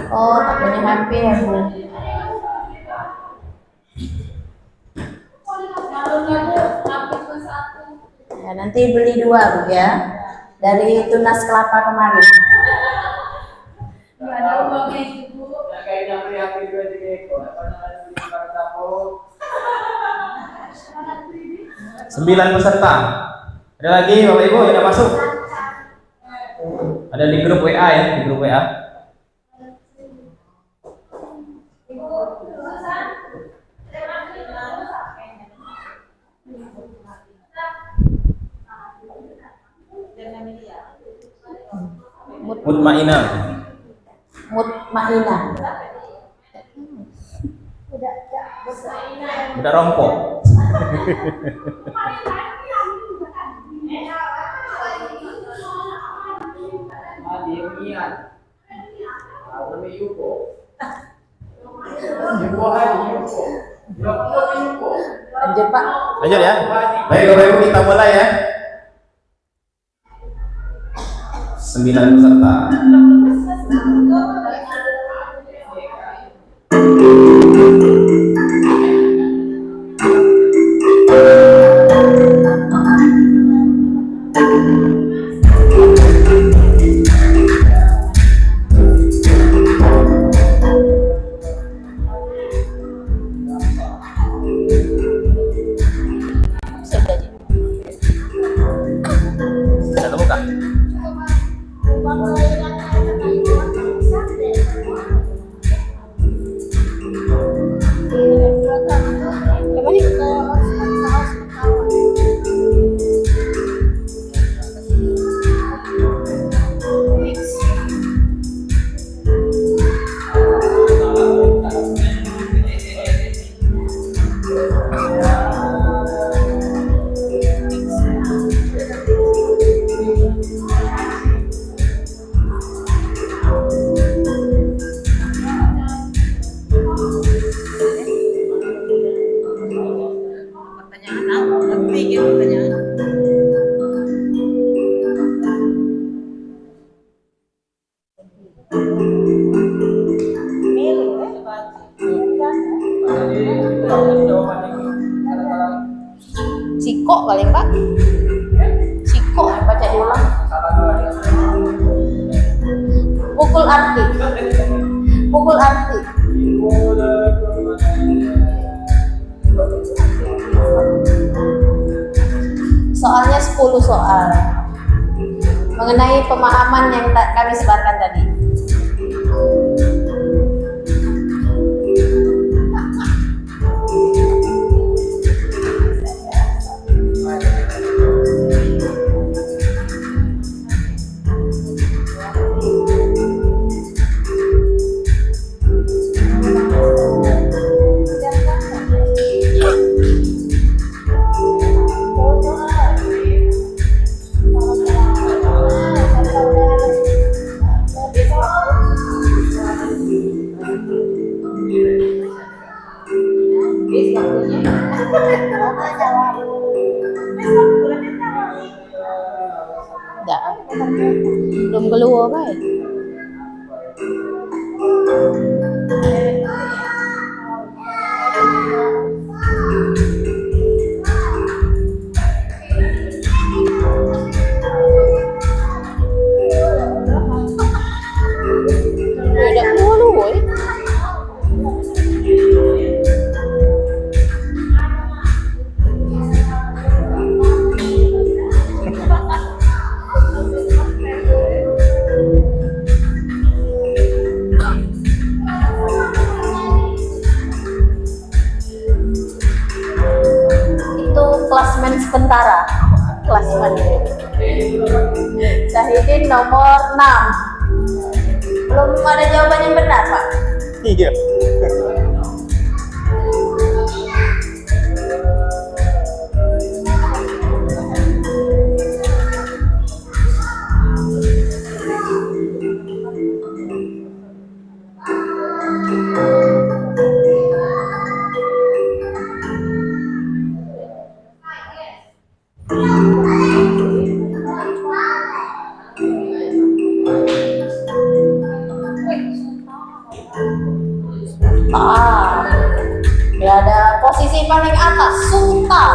Oh, tak punya HP ya Bu. Ya, nanti beli 2 Bu ya, dari Tunas Kelapa kemarin. Sembilan peserta. Ada lagi Bapak Ibu yang udah masuk? Ada di grup WA ya, di grup WA. Mutmainah. Mutmainah. Udah rompok. Lanjut Pak. Lanjut ya. Baik Bapak Ibu, kita mulai ya. 9 peserta. Ada temu kah? Ciko paling Pak. Ciko baca diulang. Pukul arti. Pukul arti. Soalnya 10 soal mengenai pemahaman yang kami sebarkan tadi. Belum keluar baik. tentara. Kelas mandiri. Syahidin nomor 6. Belum ada jawaban yang benar, Pak. Iya. Berada posisi paling atas, Suta.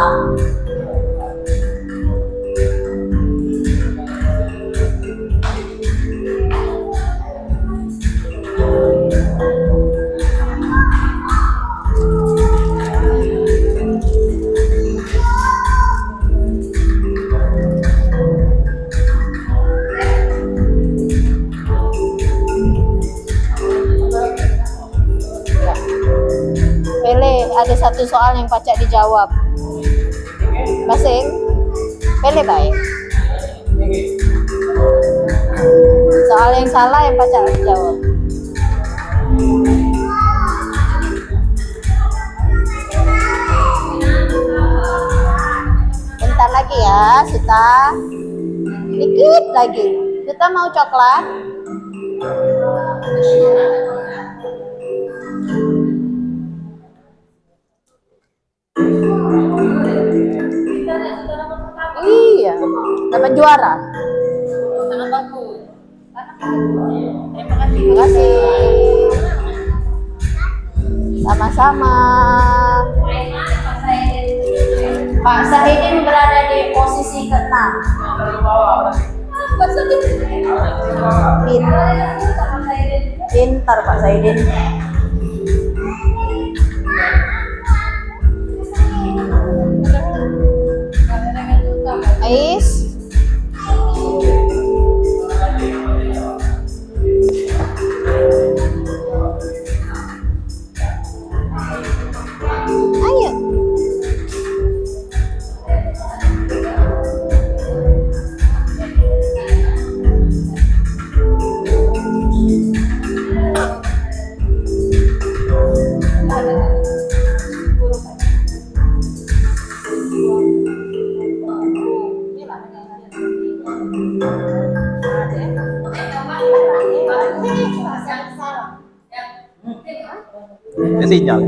Ada satu soal yang pacak dijawab. Masing? Pilih baik. Soal yang salah yang pacak dijawab. Bentar lagi ya, Suta. Dikit lagi. Suta mau coklat? Iya, dapat juara. Sangat bagus. Terima kasih. Sama-sama. Pak Syahidin berada di posisi ke-6. Pintar Pak Syahidin. Ais. Ayo. Ini sinyal.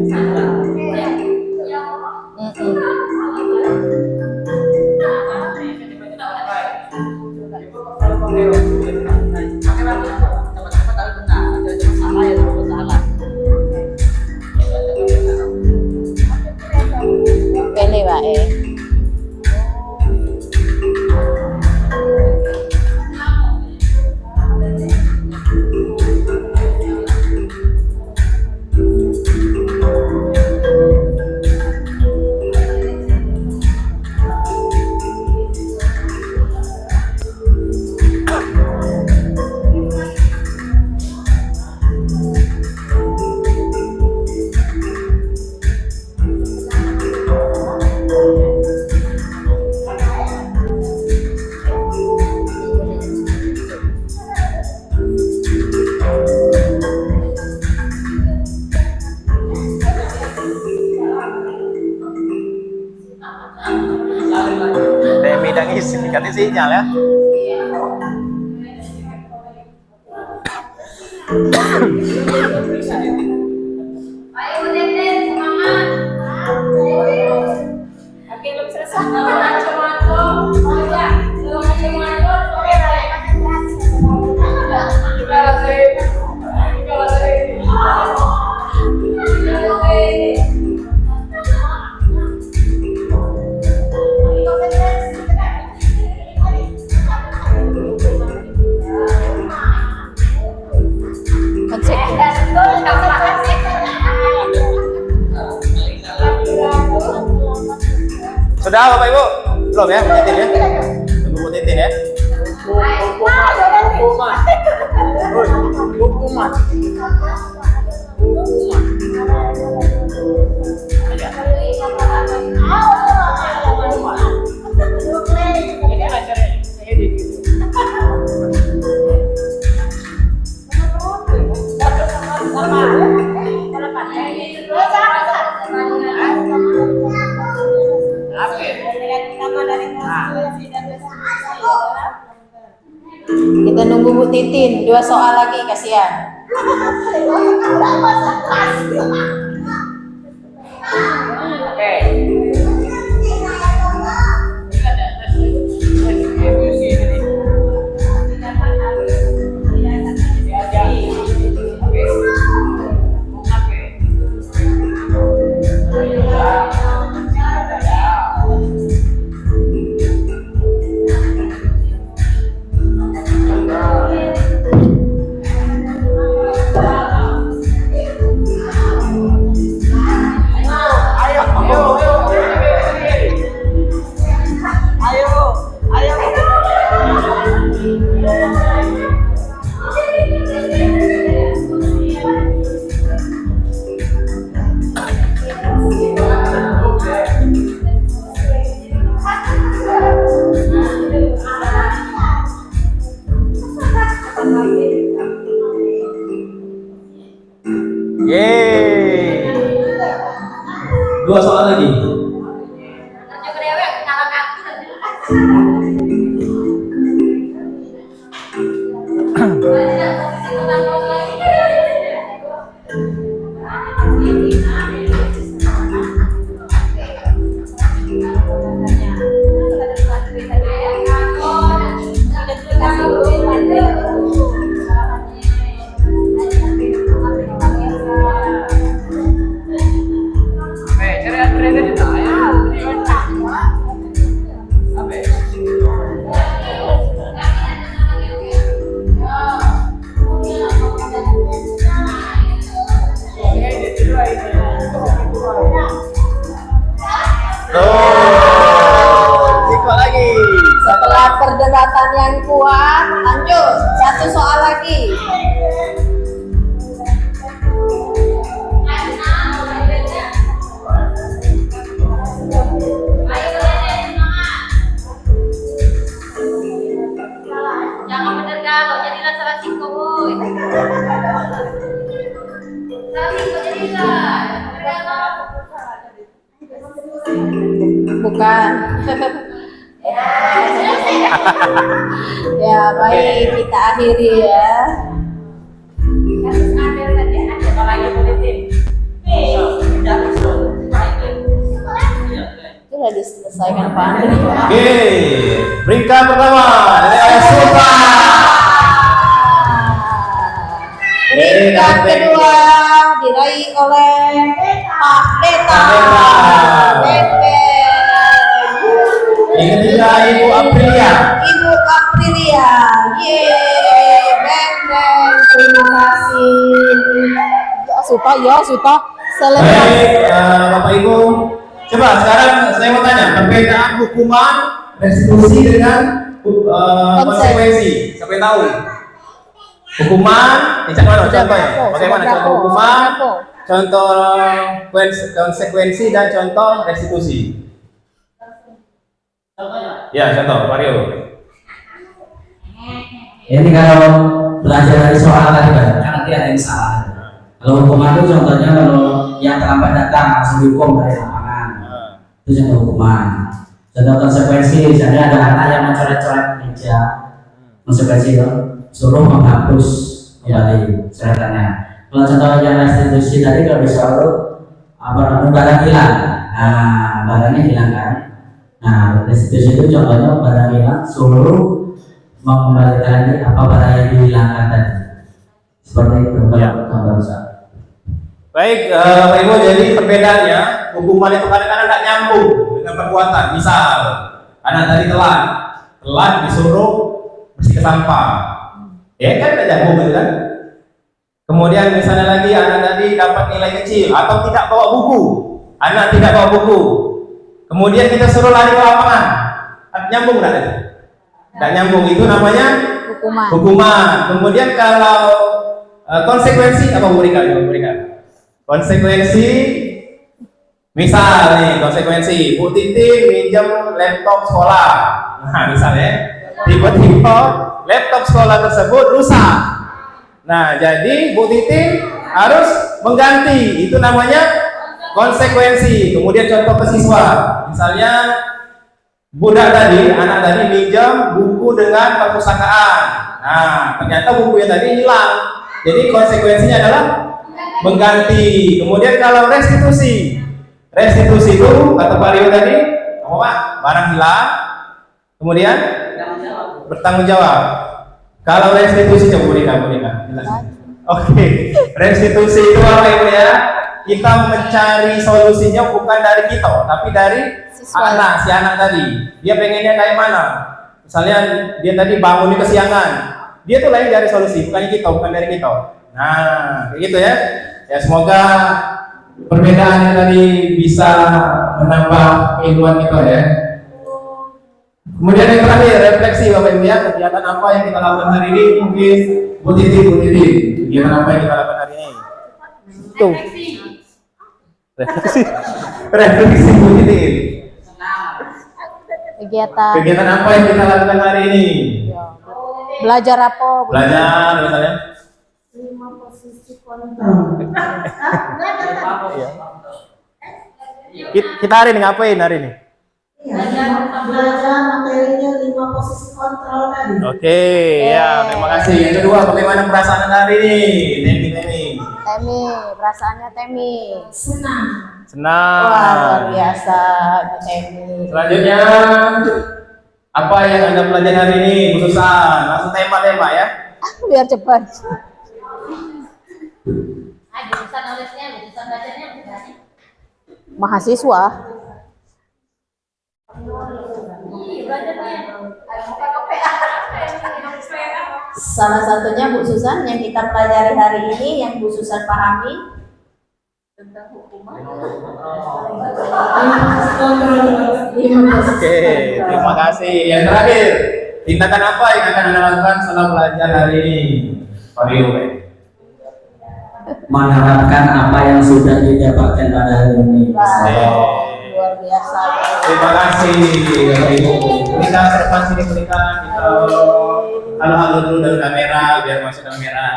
Pilih baik. Demi dan isi dikasih sinyal ya. Ayo Deden, semangat. Oke, belum selesai. Sudah Bapak Ibu? Belum ya, Bu Titin ya? Tunggu Bu Titin ya. Kita nunggu Bu Titin, 2 soal lagi, kasihan. Yeay. 2 soal lagi. Setelah perdebatan yang kuat, lanjut 1 soal lagi. Jangan bener galau, jadilah salah singko boy. Salah singko jadilah. Bukan. Ya baik, kita akhiri ya. Sudah diselesaikan Pak Andri. Oke, peringkat pertama dari Sultan. Peringkat kedua diraih oleh Pak Deta. Yang ketiga Ibu Aprilia. Ibu Aprilia. Yeay, beng. Terima kasih. Ya, sudah. Selesai. Baik, Bapak Ibu. Coba sekarang saya mau tanya, perbedaan hukuman restitusi dengan konsekuensi. Siapa yang tahu? Hukuman, mana contohnya? Bagaimana contoh hukuman, contoh konsekuensi dan contoh restitusi? Ya, contoh Mario. Ini kalau belajar dari soal tadi kan nanti ada yang salah. Kalau hukuman itu contohnya kalau yang terlambat datang langsung dihukum dari lapangan, itu contoh hukuman. Contoh konsekuensi, misalnya ada anak yang mencoret-coret meja, konsekuensi itu suruh menghapus kembali coretannya. Kalau contoh yang restitusi tadi kalau disuruh barang hilang, barangnya hilang kan. Nah, restitusi itu contohnya barang hilang suruh mengembalikan apa barang yang dihilangkan tadi. Seperti itu contoh. Baik, Pak Ibu, jadi perbedaannya hukuman itu kadang-kadang tidak nyambung dengan perbuatan. Misal, anak tadi telat disuruh bersihkan sampah, ya kan tidak nyambung gitu kan? Kemudian misalnya lagi anak tadi dapat nilai kecil atau tidak bawa buku, anak tidak bawa buku, kemudian kita suruh lari ke lapangan, nyambung nggak itu? Tidak nyambung, itu namanya hukuman. Kemudian kalau konsekuensi apa berikan? Konsekuensi, misal nih konsekuensi, Bu Titin minjem laptop sekolah. Nah misalnya, tiba-tiba laptop sekolah tersebut rusak. Nah jadi Bu Titin harus mengganti, itu namanya konsekuensi. Kemudian contoh ke siswa, misalnya budak tadi, anak tadi minjam buku dengan perpustakaan. Nah, ternyata bukunya tadi hilang. Jadi konsekuensinya adalah mengganti. Kemudian kalau restitusi itu kata Pak Rio tadi, apa? Barang hilang, kemudian bertanggung jawab. Kalau restitusi coba boneka. Oke, restitusi itu apa Ibu ya? Kita mencari solusinya bukan dari kita, tapi dari si anak tadi. Dia pengennya kayak mana? Misalnya dia tadi bangun di kesiangan, dia tuh lagi dari solusi, bukan dari kita. Nah, kayak gitu ya. Ya semoga perbedaan yang tadi bisa menambah keilmuan kita ya. Kemudian yang terakhir, refleksi Bapak Ibu ya, kegiatan apa yang kita lakukan hari ini, mungkin Bu Titi. Kegiatan apa yang kita lakukan hari ini? Tuh. Refleksi Bu Titi. Kegiatan apa yang kita lakukan hari ini? Belajar apa? Belajar misalnya. 5 posisi kontrol. Kita hari ini ngapain hari ini? Belajar materinya 5 posisi kontrol tadi. Oke, ya terima kasih. Yang kedua, bagaimana perasaan hari ini? Temi, perasaannya Temi. Senang. Wah, luar biasa Bu Temi. Selanjutnya, apa yang Anda pelajari hari ini? Khususan, langsung tema ya. Biar cepat. Jurusan nulisnya, jurusan belajarnya bukan? Mahasiswa. Salah satunya Bu Susan yang kita pelajari hari ini, yang Bu Susan pahami tentang hukuman. Oke, terima kasih. Yang terakhir, tindakan apa yang akan Anda lakukan setelah belajar hari ini? Pak Rio. Menerapkan apa yang sudah didapatkan pada hari ini. Luar biasa. Terima kasih Bapak Ibu. Kita ke depan sini kita halo dulu dari kamera biar masuk kamera.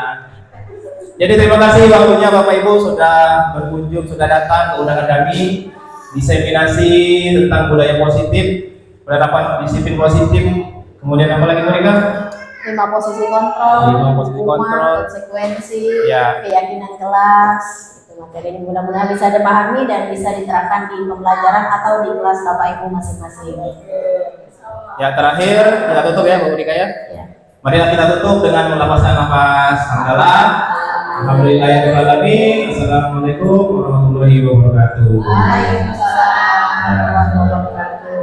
Jadi terima kasih waktunya Bapak Ibu sudah berkunjung, sudah datang ke undangan kami. Diseminasi tentang budaya positif, penerapan disiplin positif. Kemudian apa lagi mereka? 5 posisi kontrol, 5 posisi kontrol, konsekuensi, ya. keyakinan kelas. Itu materi ini mudah-mudahan bisa dipahami dan bisa diterapkan di pembelajaran atau di kelas Bapak Ibu masing-masing. Ya terakhir kita tutup ya Bu Dika ya. Mari kita tutup dengan melepaskan nafas hamdalah. Alhamdulillahirobbilalamin. Assalamualaikum warahmatullahi wabarakatuh. Waalaikumsalam warahmatullahi wabarakatuh.